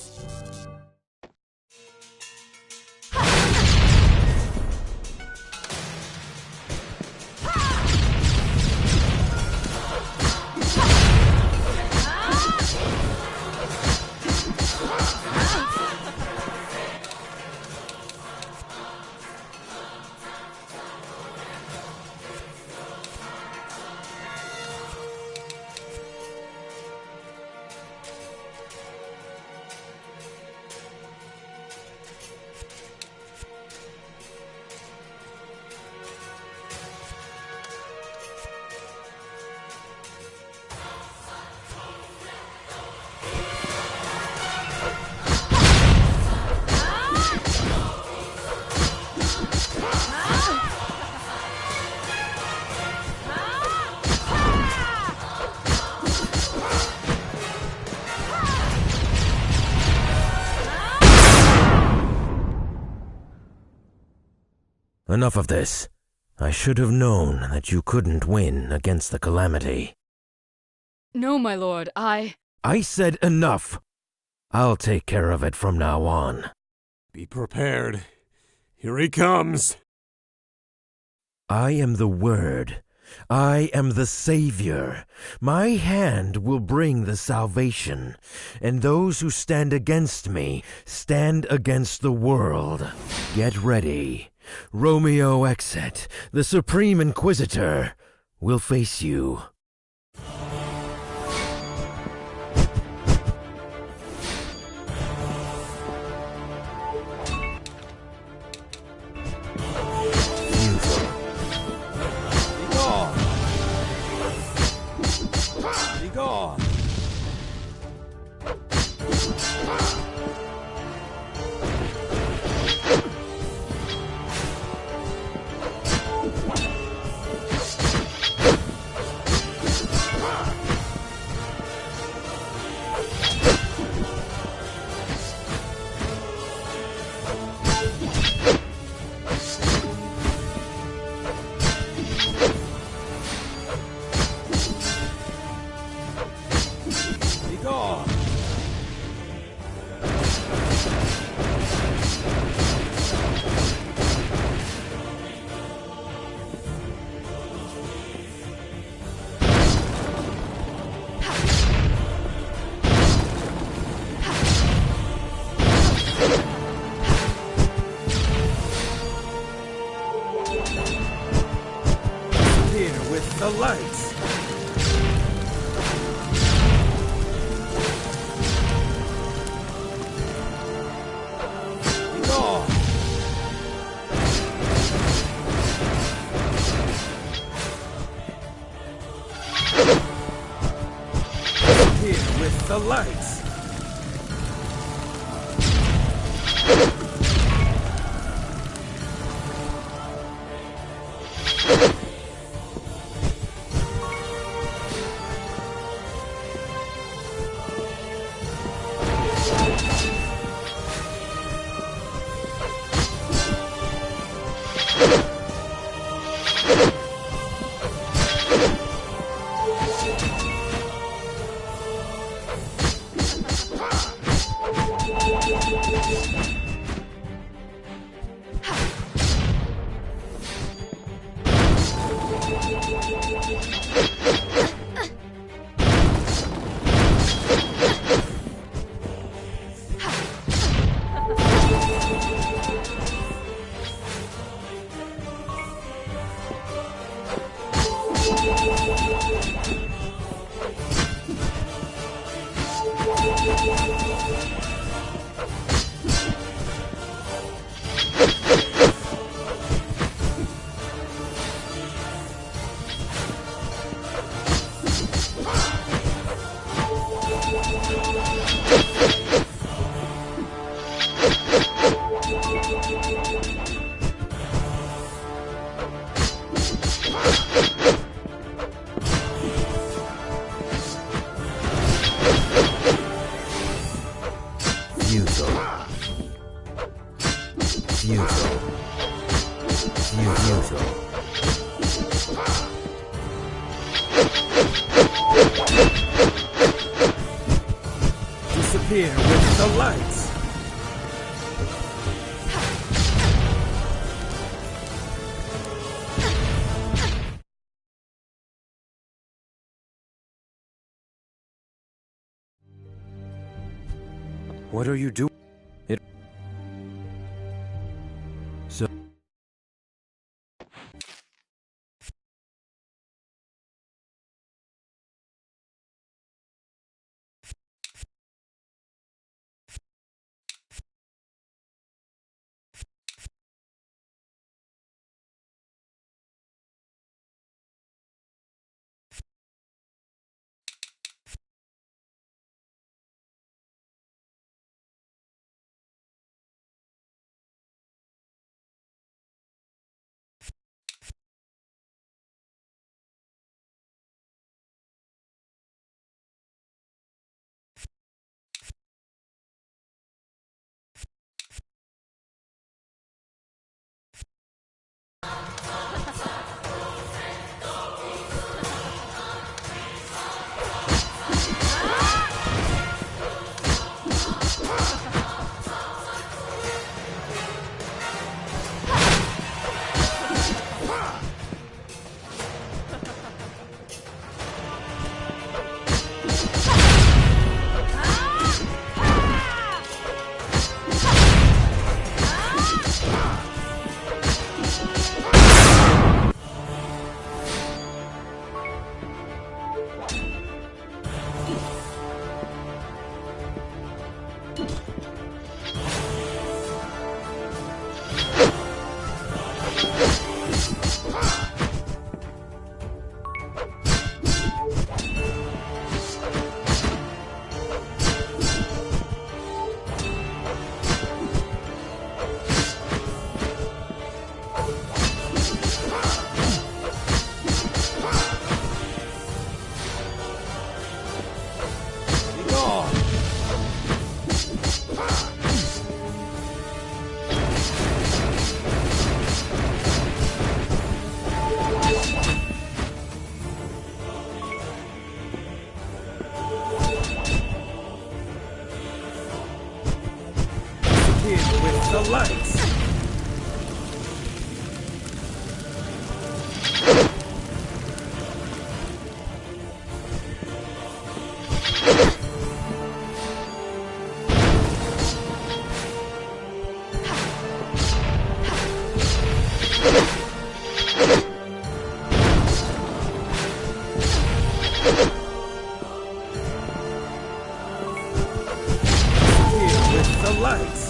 Enough of this. I should have known that you couldn't win against the Calamity. No, my lord, I said enough! I'll take care of it from now on. Be prepared. Here he comes. I am the Word. I am the Savior. My hand will bring the salvation, and those who stand against me stand against the world. Get ready. Romeo Exet, the Supreme Inquisitor, will face you. The lights! Go! Here with the lights! Disappear with the lights. What are you doing? So with the lights. With the lights.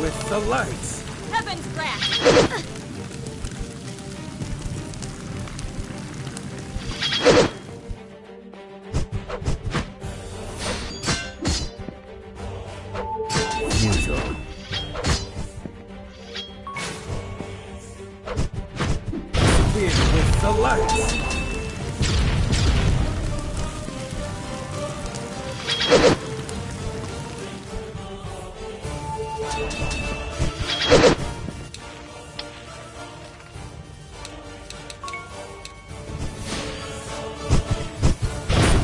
With the lights. Heaven's wrath! Usual. Here with the lights.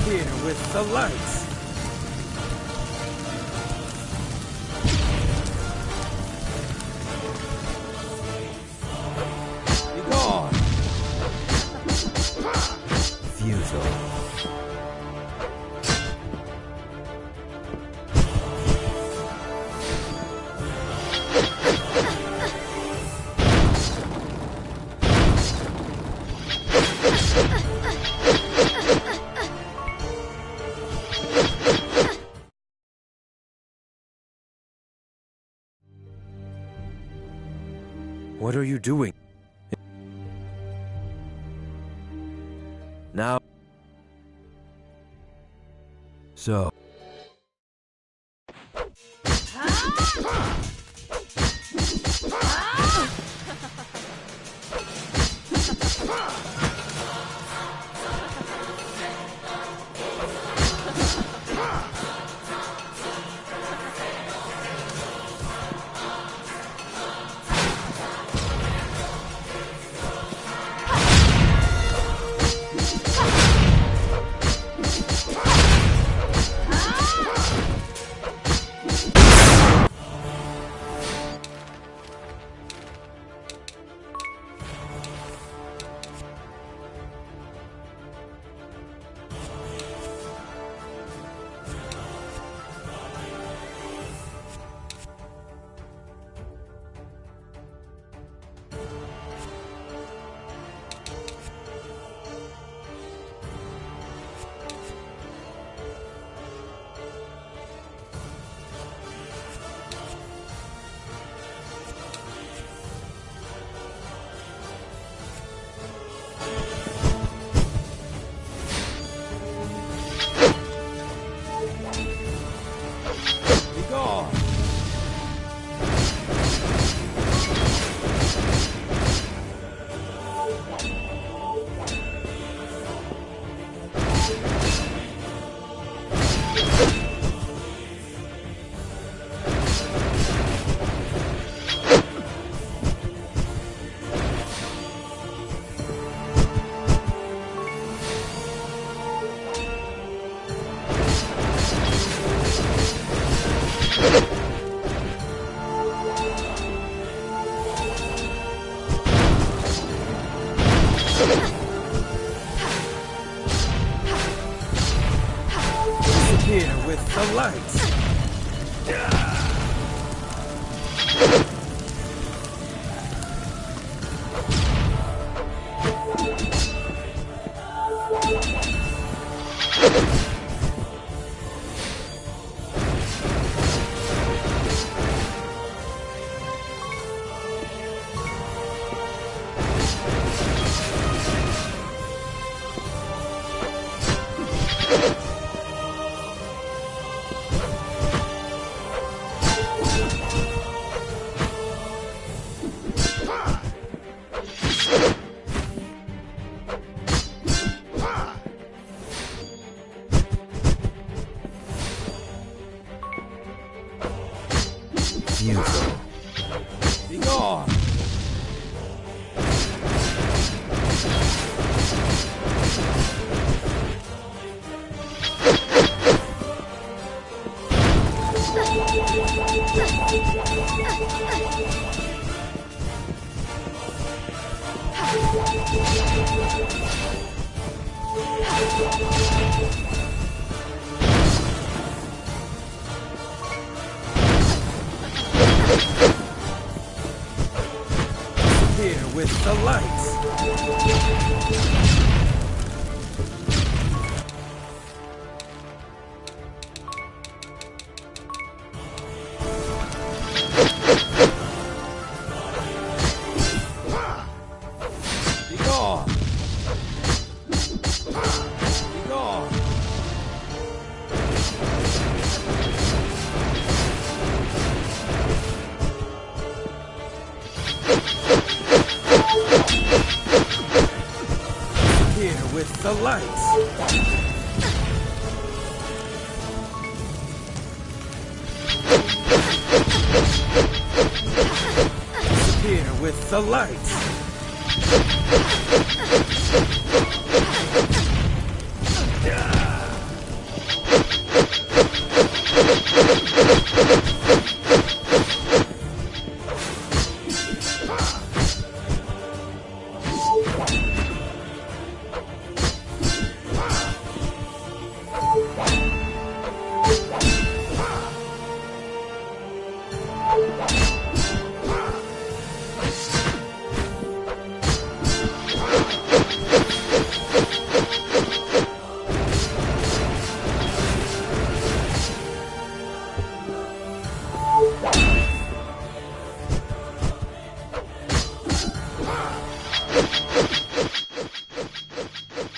Here with the lights. Be gone. Futile. What are you doing? Now... So... Here with the lights. Beautiful. Be gone. Here with the lights. Be gone. Be gone. Here with the lights. Here with the lights.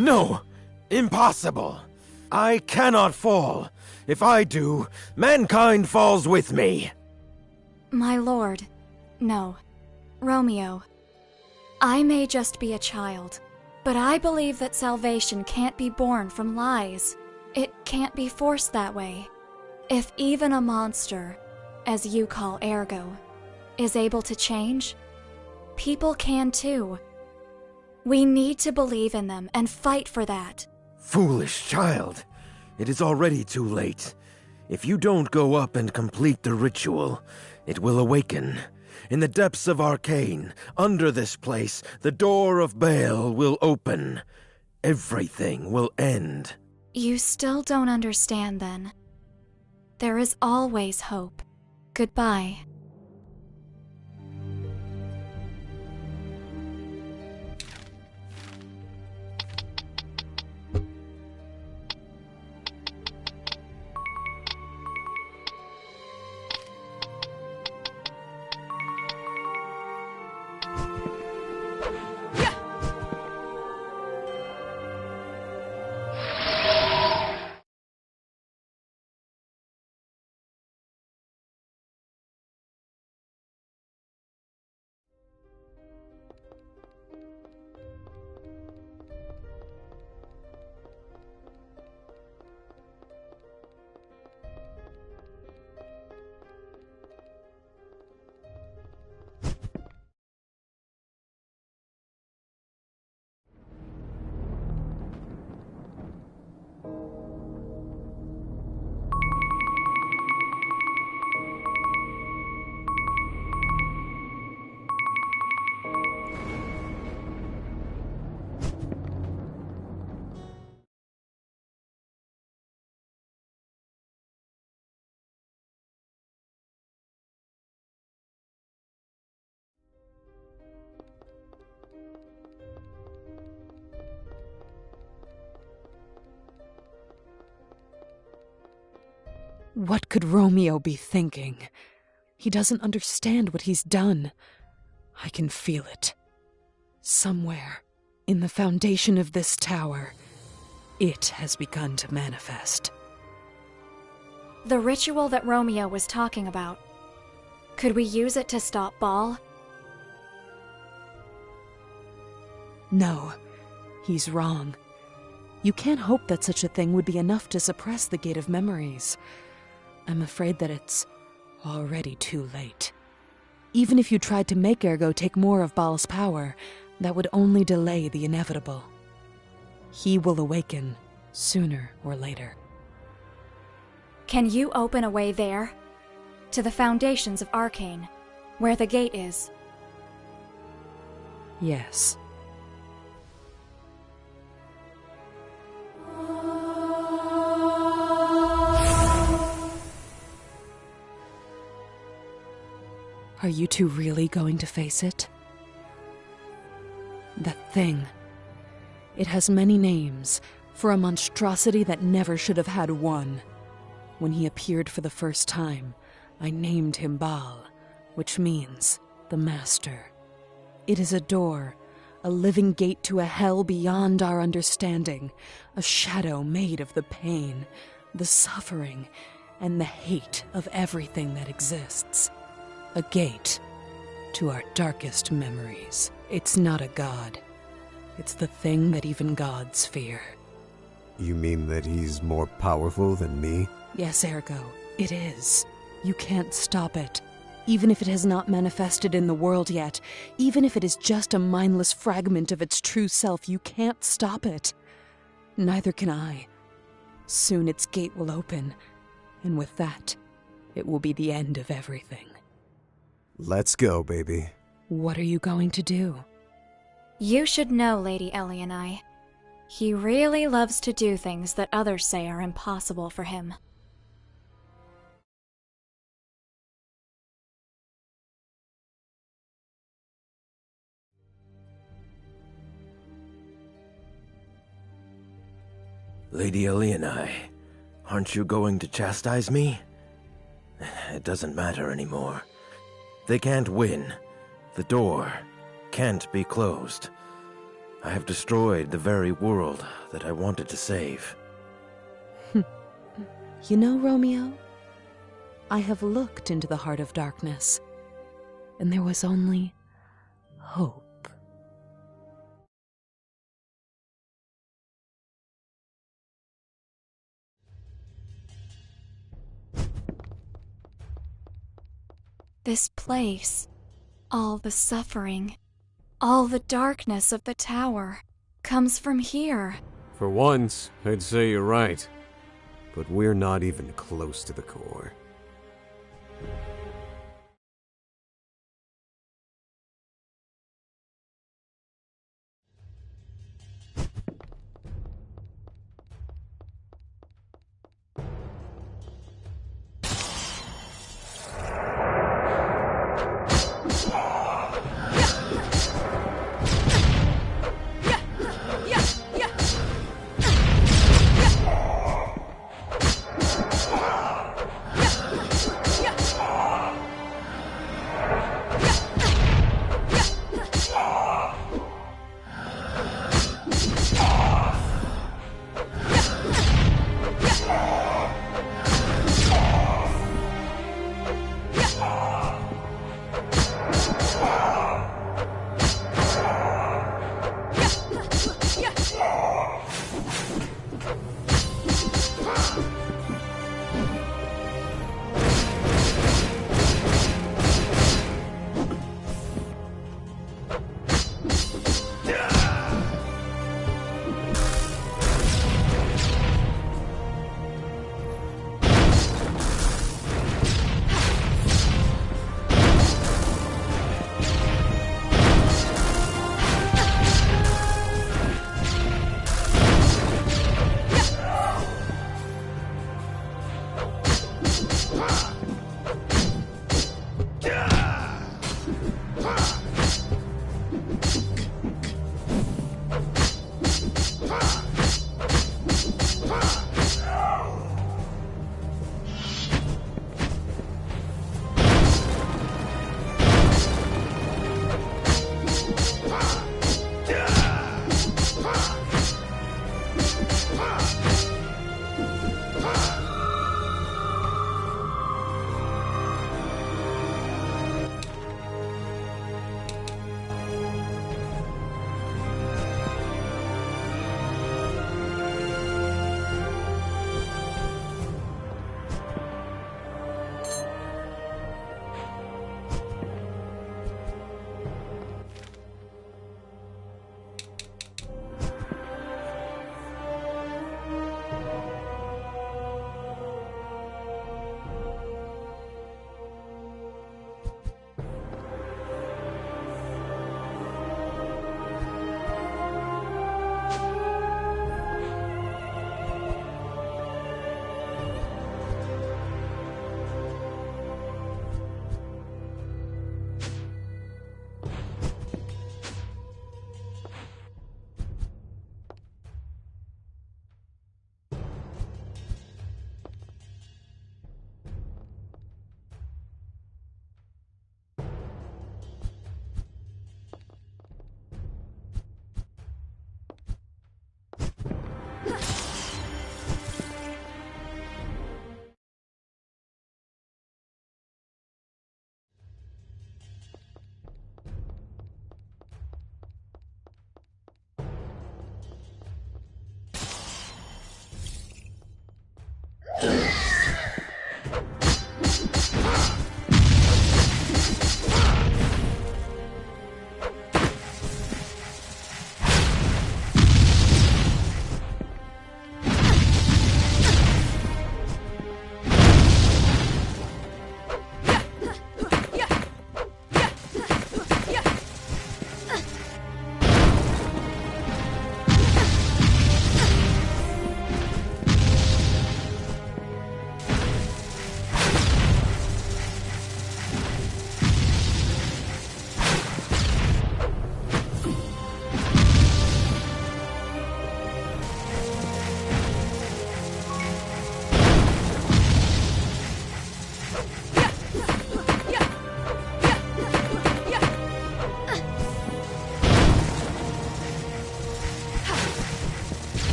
No! Impossible! I cannot fall. If I do, mankind falls with me. My lord, no. Romeo, I may just be a child, but I believe that salvation can't be born from lies. It can't be forced that way. If even a monster, as you call Ergo, is able to change, people can too. We need to believe in them and fight for that. Foolish child. It is already too late. If you don't go up and complete the ritual, it will awaken. In the depths of Arcane, under this place, the door of Baal will open. Everything will end. You still don't understand then. There is always hope. Goodbye. What could Romeo be thinking? He doesn't understand what he's done. I can feel it. Somewhere, in the foundation of this tower, it has begun to manifest. The ritual that Romeo was talking about. Could we use it to stop Baal? No, he's wrong. You can't hope that such a thing would be enough to suppress the Gate of Memories. I'm afraid that it's already too late. Even if you tried to make Ergo take more of Baal's power, that would only delay the inevitable. He will awaken sooner or later. Can you open a way there? To the foundations of Arcane, where the gate is? Yes. Are you two really going to face it? That thing. It has many names, for a monstrosity that never should have had one. When he appeared for the first time, I named him Baal, which means the Master. It is a door, a living gate to a hell beyond our understanding, a shadow made of the pain, the suffering, and the hate of everything that exists. A gate to our darkest memories. It's not a god. It's the thing that even gods fear. You mean that he's more powerful than me? Yes, Ergo, it is. You can't stop it. Even if it has not manifested in the world yet, even if it is just a mindless fragment of its true self, you can't stop it. Neither can I. Soon its gate will open, and with that, it will be the end of everything. Let's go, baby. What are you going to do? You should know, Lady Ellie and I. He really loves to do things that others say are impossible for him. Lady Ellie and I, aren't you going to chastise me? It doesn't matter anymore. They can't win. The door can't be closed. I have destroyed the very world that I wanted to save. You know, Romeo, I have looked into the heart of darkness, and there was only hope. This place, all the suffering, all the darkness of the tower, comes from here. For once, I'd say you're right. But we're not even close to the core.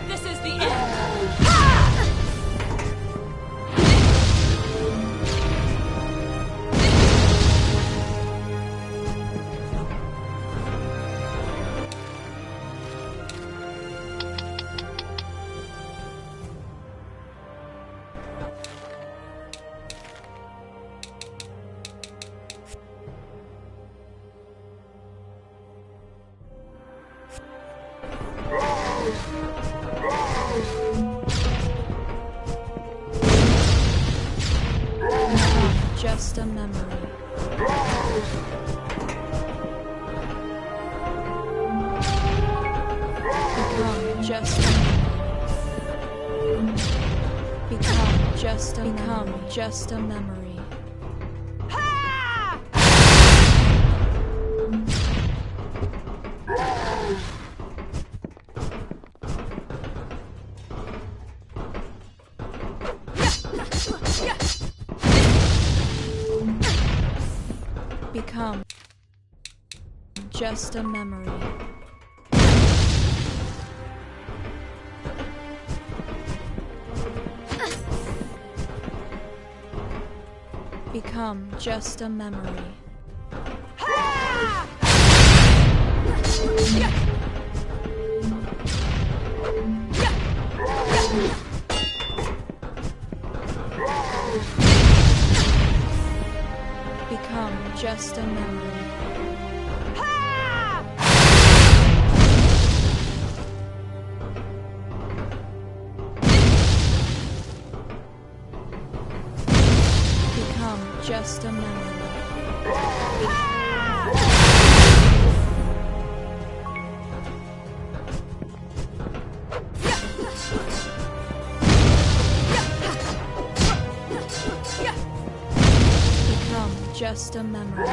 This is the end! Just a memory. Become just a memory. Become just a memory. Become just a memory. Become just a memory. Become just a memory. Become just a memory. Become just a memory.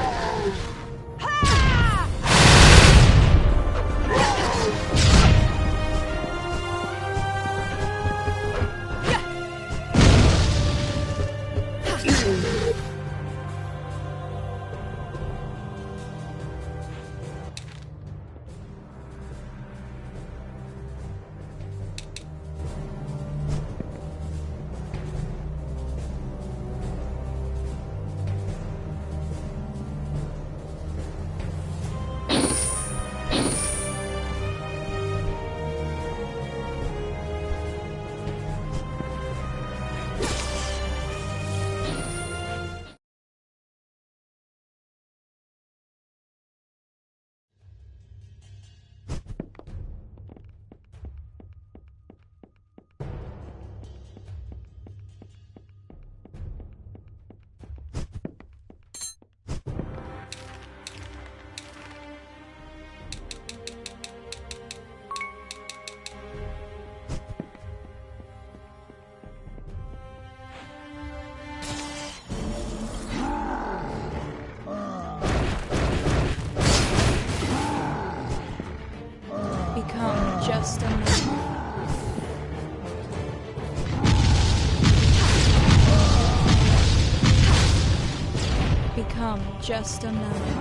Become just a memory.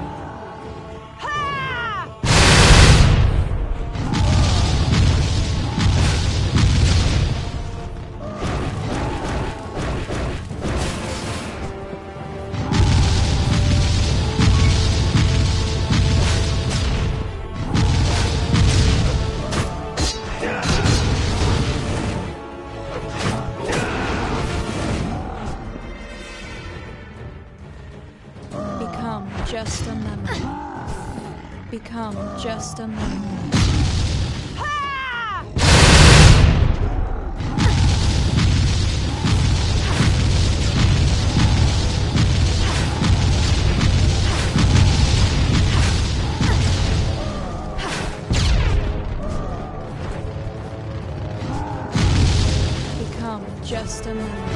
Become just a memory. Become just a memory. Become just a memory. Become just a memory.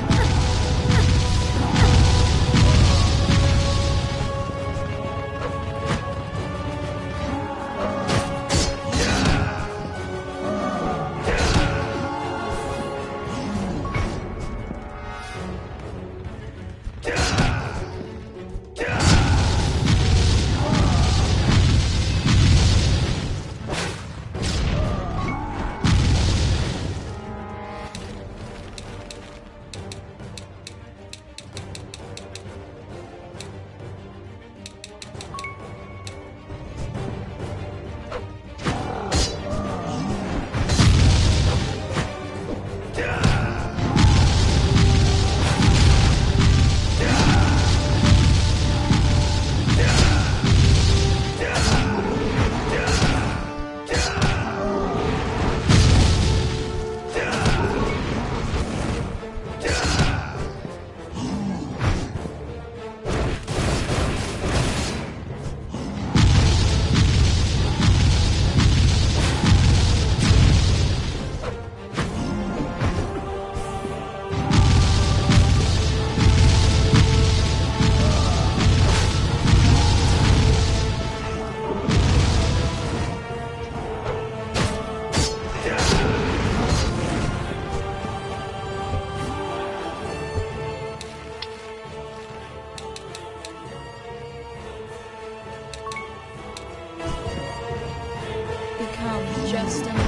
become just enough.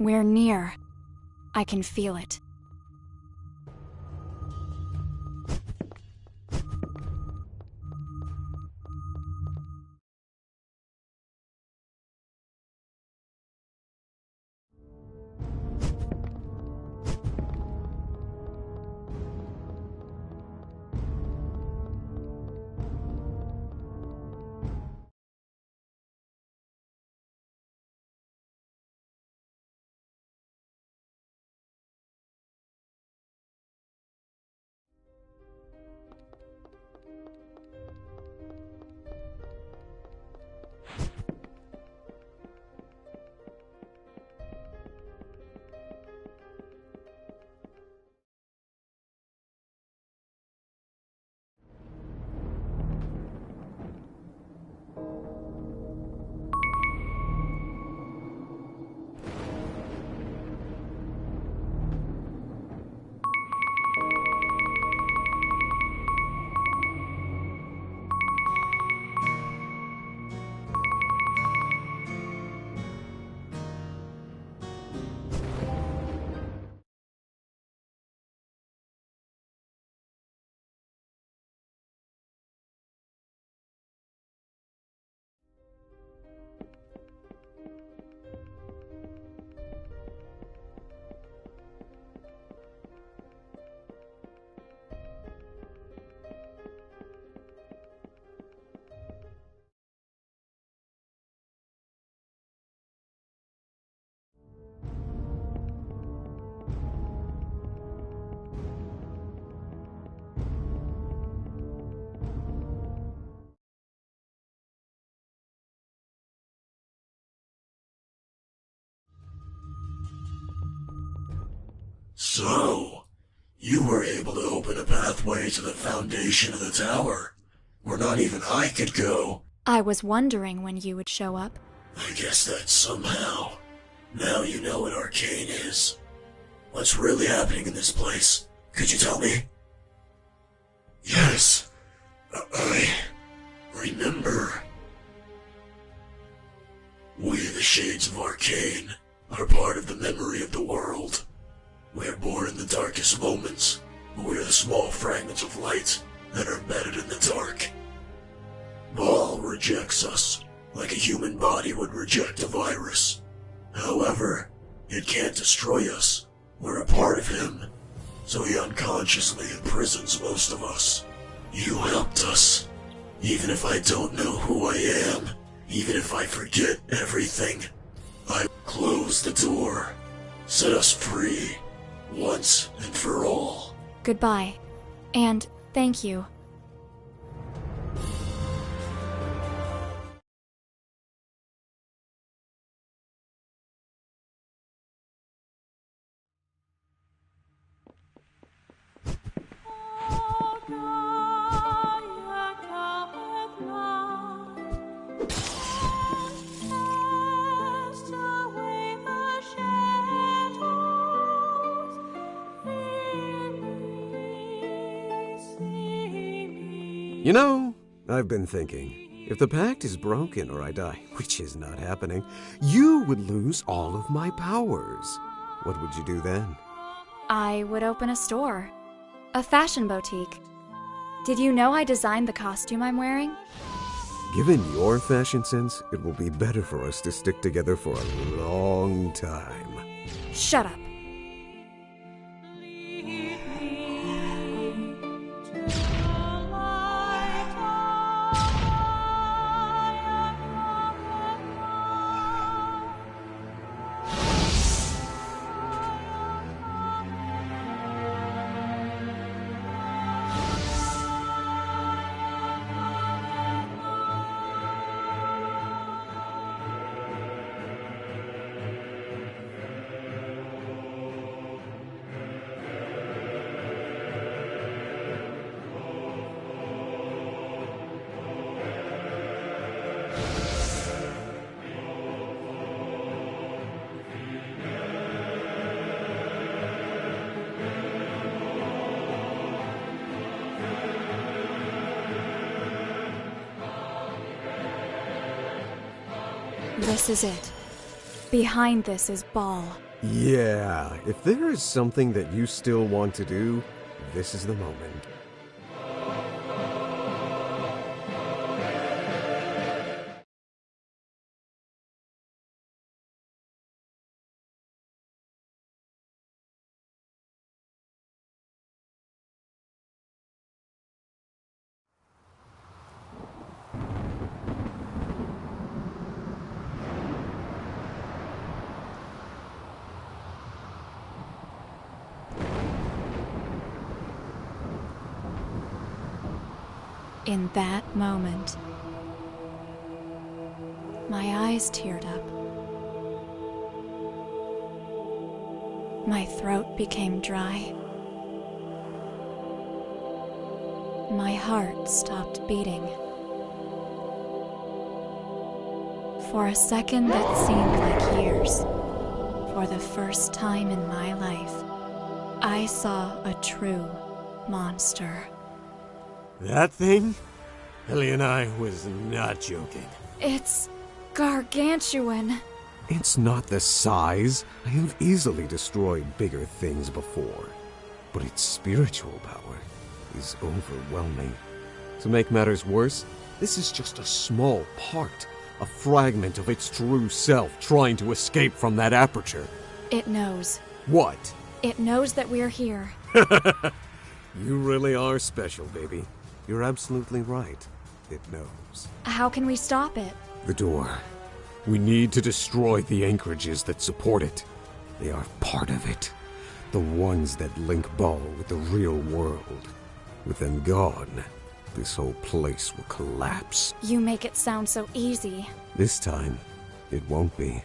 We're near. I can feel it. So, you were able to open a pathway to the foundation of the tower, where not even I could go. I was wondering when you would show up. I guess that somehow, now you know what Arcane is. What's really happening in this place? Could you tell me? Yes, I remember. We, the Shades of Arcane, are part of the memory of the world. We are born in the darkest moments, but we are the small fragments of light that are embedded in the dark. Baal rejects us, like a human body would reject a virus. However, it can't destroy us. We're a part of him, so he unconsciously imprisons most of us. You helped us. Even if I don't know who I am, even if I forget everything, I close the door. Set us free. Once and for all. Goodbye. And thank you. You know, I've been thinking, if the pact is broken or I die, which is not happening, you would lose all of my powers. What would you do then? I would open a store. A fashion boutique. Did you know I designed the costume I'm wearing? Given your fashion sense, it will be better for us to stick together for a long time. Shut up. This is it. Behind this is Baal, Yeah, if there is something that you still want to do, this is the moment. In that moment, my eyes teared up. My throat became dry. My heart stopped beating. For a second that seemed like years, for the first time in my life, I saw a true monster. That thing? Ellie and I was not joking. It's gargantuan. It's not the size. I have easily destroyed bigger things before. But its spiritual power is overwhelming. To make matters worse, this is just a small part, a fragment of its true self trying to escape from that aperture. It knows. What? It knows that we're here. You really are special, baby. You're absolutely right. It knows. How can we stop it? The door. We need to destroy the anchorages that support it. They are part of it. The ones that link Ball with the real world. With them gone, this whole place will collapse. You make it sound so easy. This time, it won't be.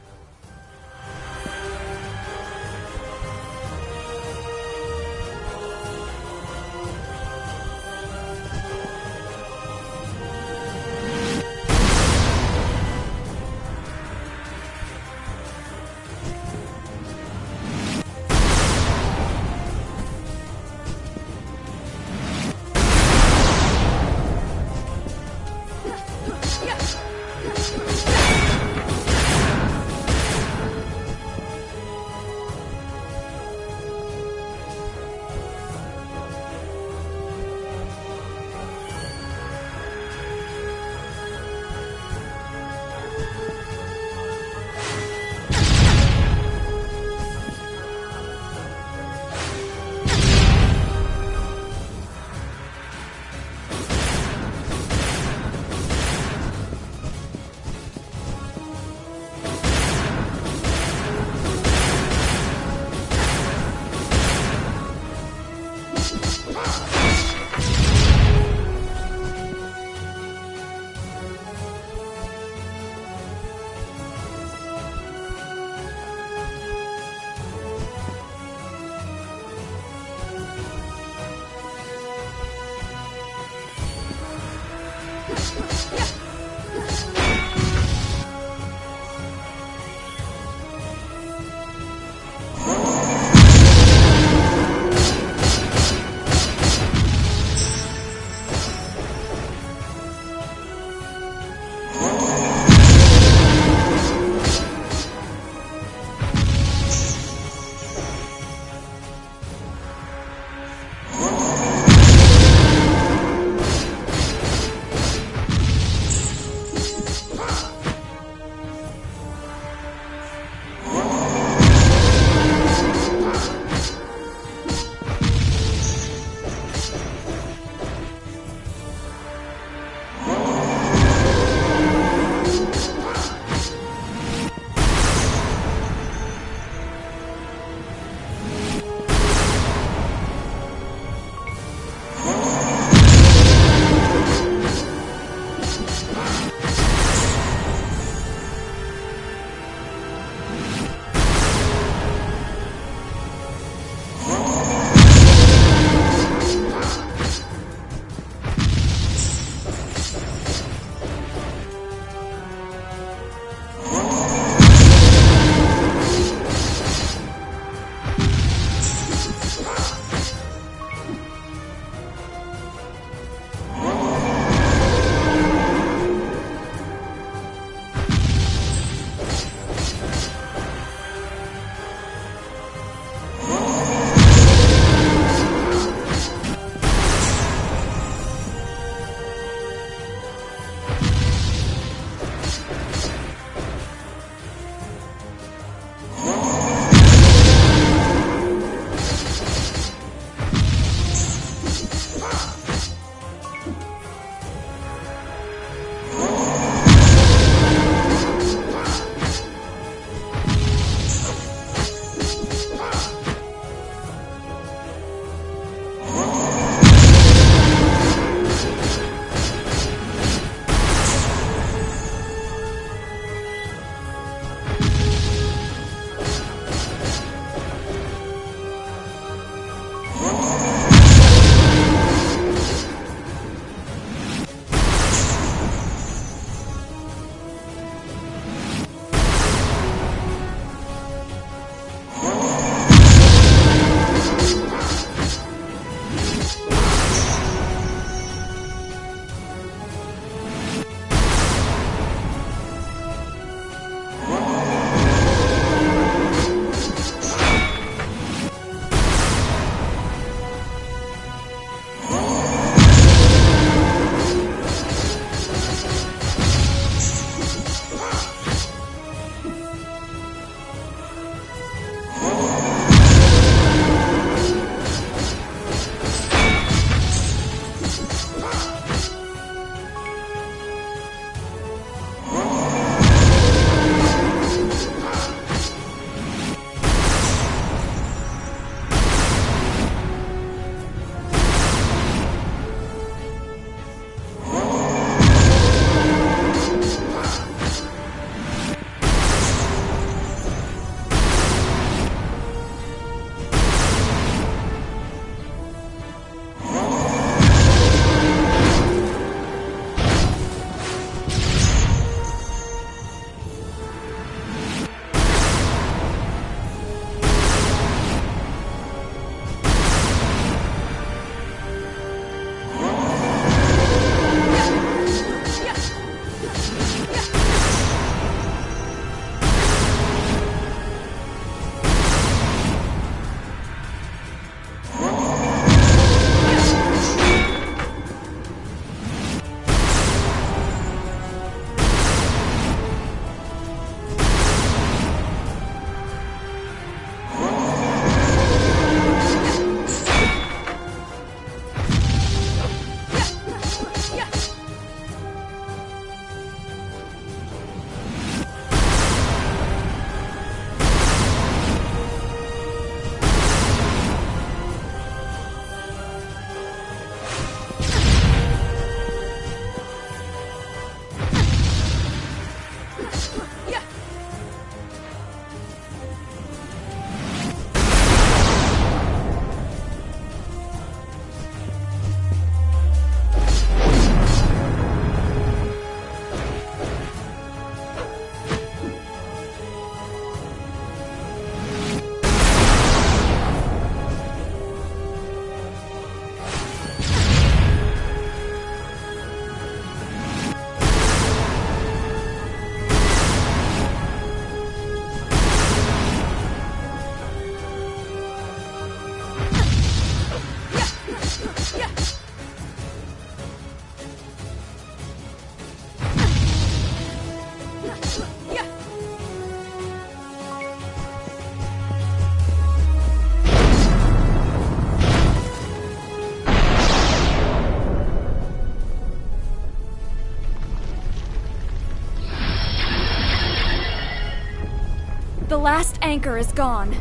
last anchor is gone.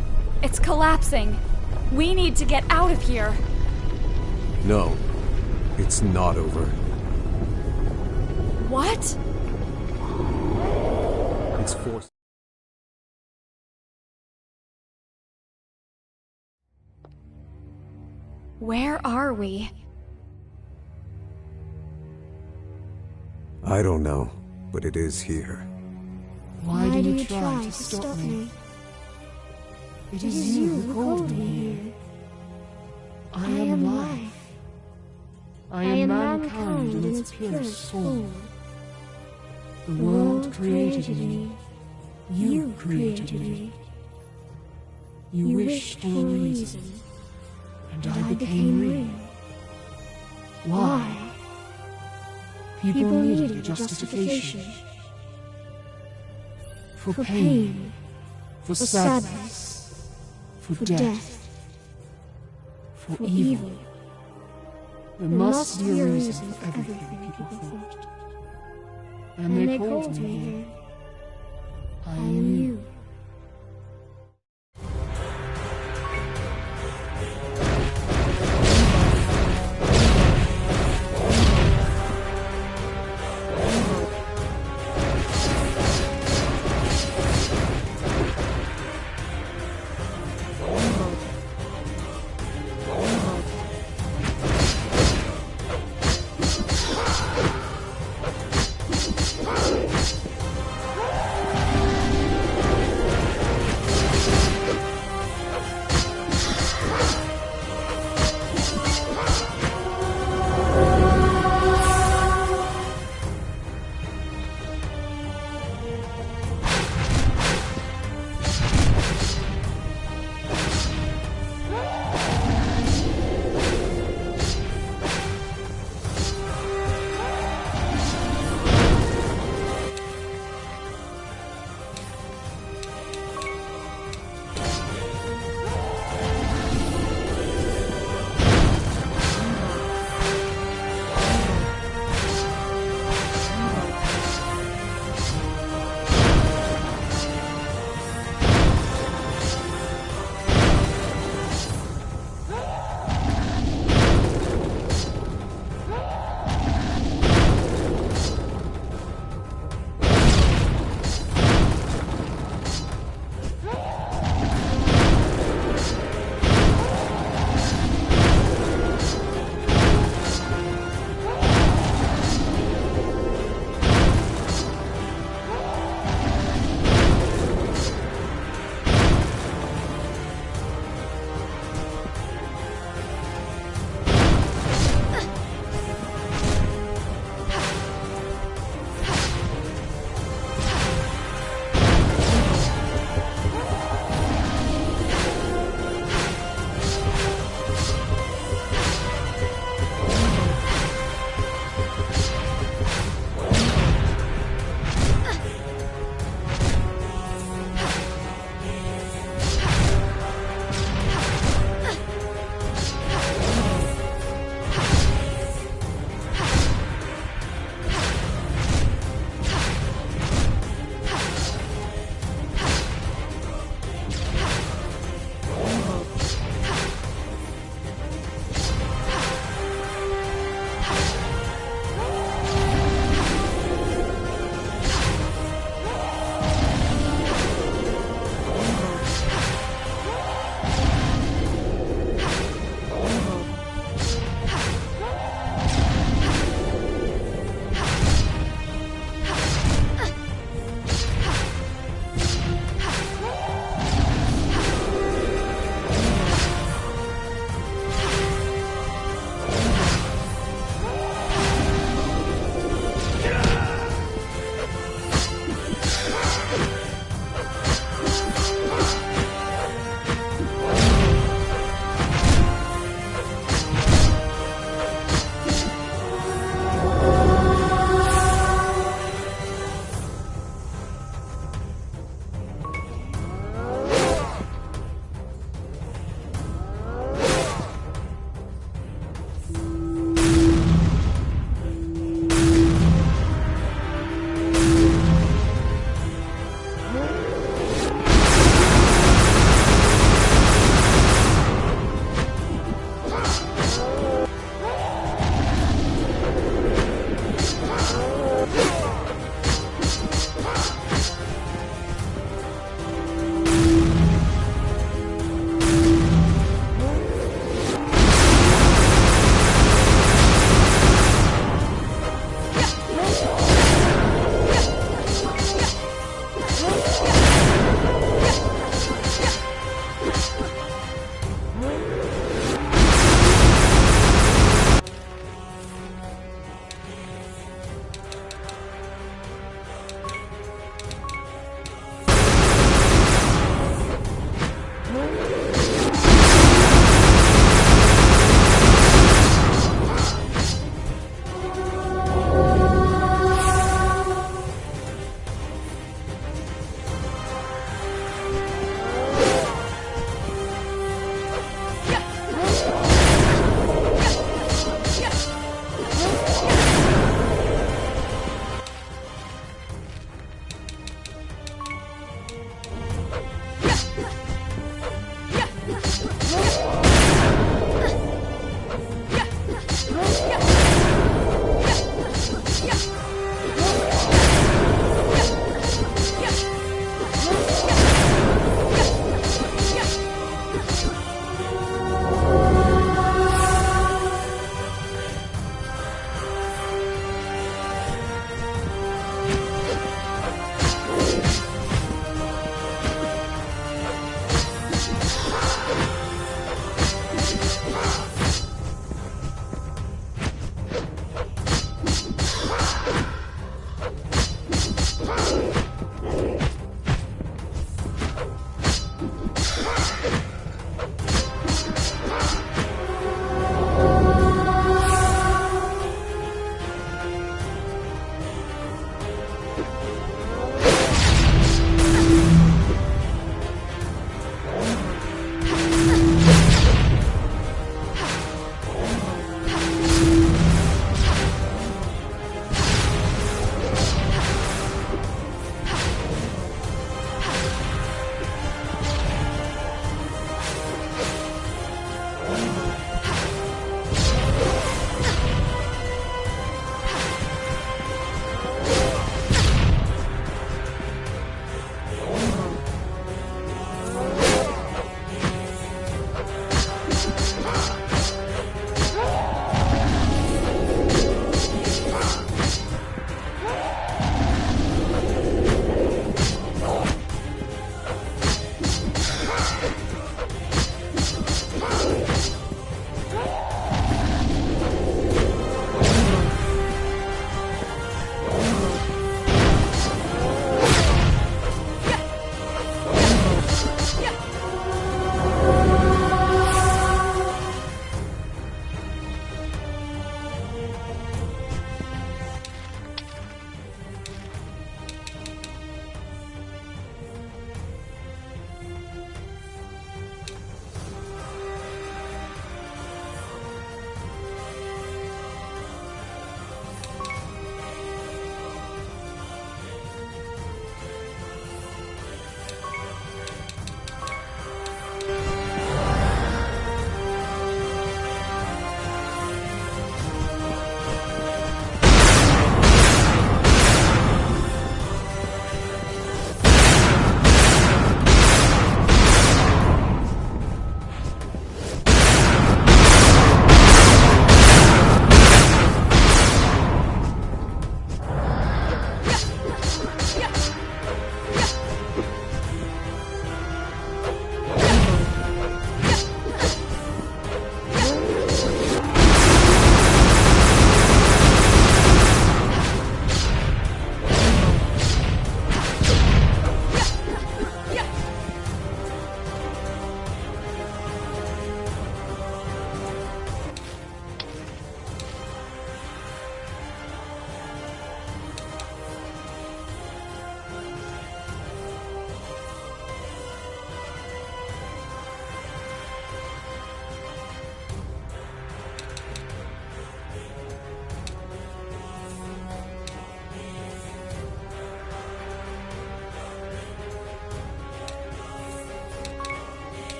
It's collapsing. We need to get out of here. No, it's not over. What? It's forced. Where are we? I don't know, but it is here. Why do you try to stop me? It is you who called me here. I am life. I am mankind in its purest form. The world created me. You created me. You wished for a reason, and I became real. Why? People needed a justification. For pain, for sadness, for death, for evil. There must be a reason for everything, people thought. And they called me here. I am you.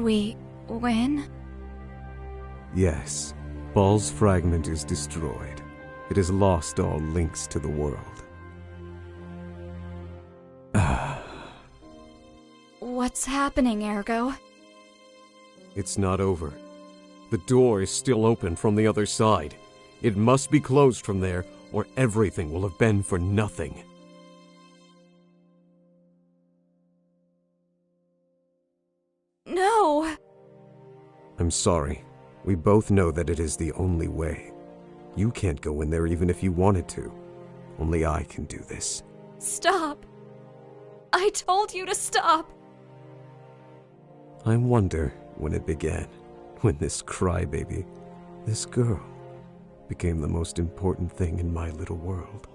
we win? Yes. Baal's fragment is destroyed. It has lost all links to the world. What's happening, Ergo? It's not over. The door is still open from the other side. It must be closed from there, or everything will have been for nothing. No! I'm sorry. We both know that it is the only way. You can't go in there even if you wanted to. Only I can do this. Stop! I told you to stop! I wonder when it began, when this crybaby, this girl, became the most important thing in my little world.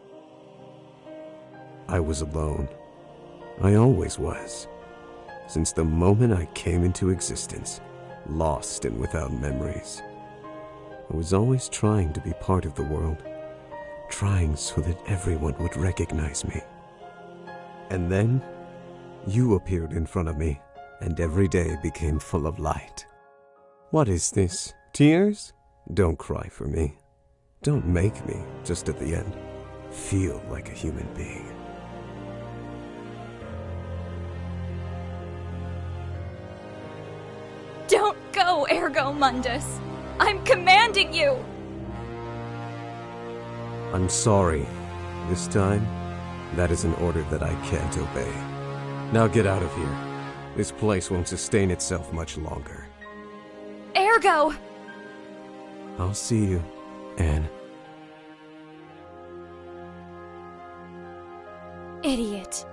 I was alone. I always was. Since the moment I came into existence, lost and without memories. I was always trying to be part of the world, trying so that everyone would recognize me. And then, you appeared in front of me, and every day became full of light. What is this? Tears? Don't cry for me. Don't make me, just at the end, feel like a human being. Don't go, Ergo Mundus! I'm commanding you! I'm sorry. This time, that is an order that I can't obey. Now get out of here. This place won't sustain itself much longer. Ergo! I'll see you, Anne. Idiot.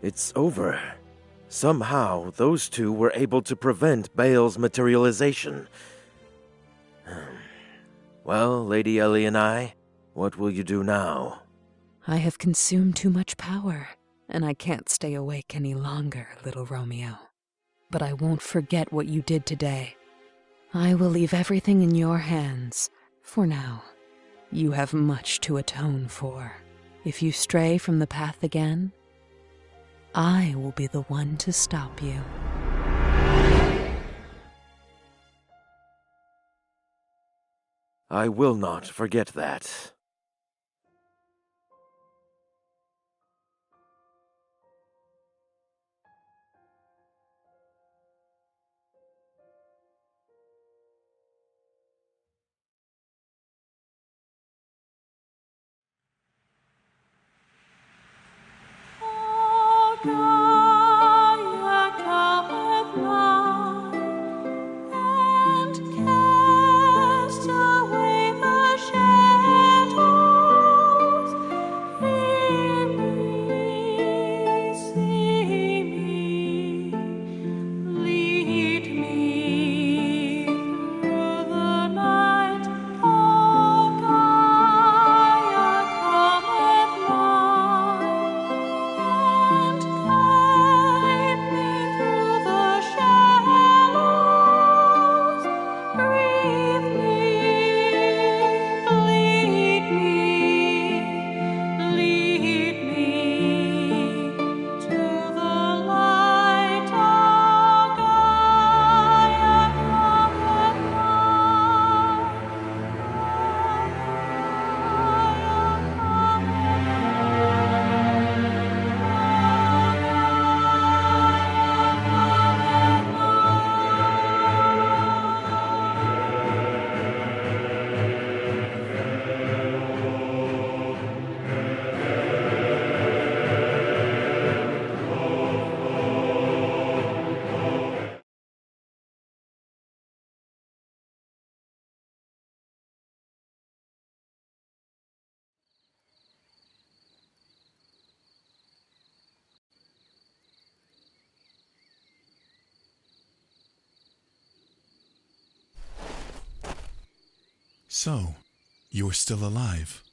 It's over. Somehow, those two were able to prevent Baal's materialization. Well, Lady Ellie and I, what will you do now? I have consumed too much power, and I can't stay awake any longer, little Romeo. But I won't forget what you did today. I will leave everything in your hands, for now. You have much to atone for. If you stray from the path again, I will be the one to stop you. I will not forget that. So, you're still alive.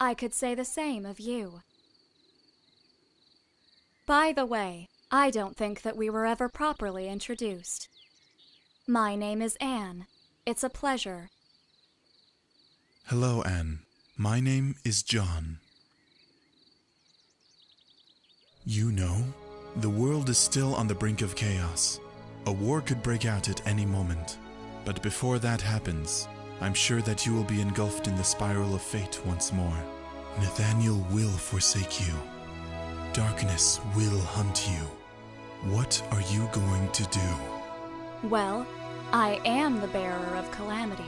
I could say the same of you. By the way, I don't think that we were ever properly introduced. My name is Anne. It's a pleasure. Hello, Anne. My name is John. You know, the world is still on the brink of chaos. A war could break out at any moment. But before that happens, I'm sure that you will be engulfed in the spiral of fate once more. Nathaniel will forsake you. Darkness will hunt you. What are you going to do? Well, I am the bearer of calamity.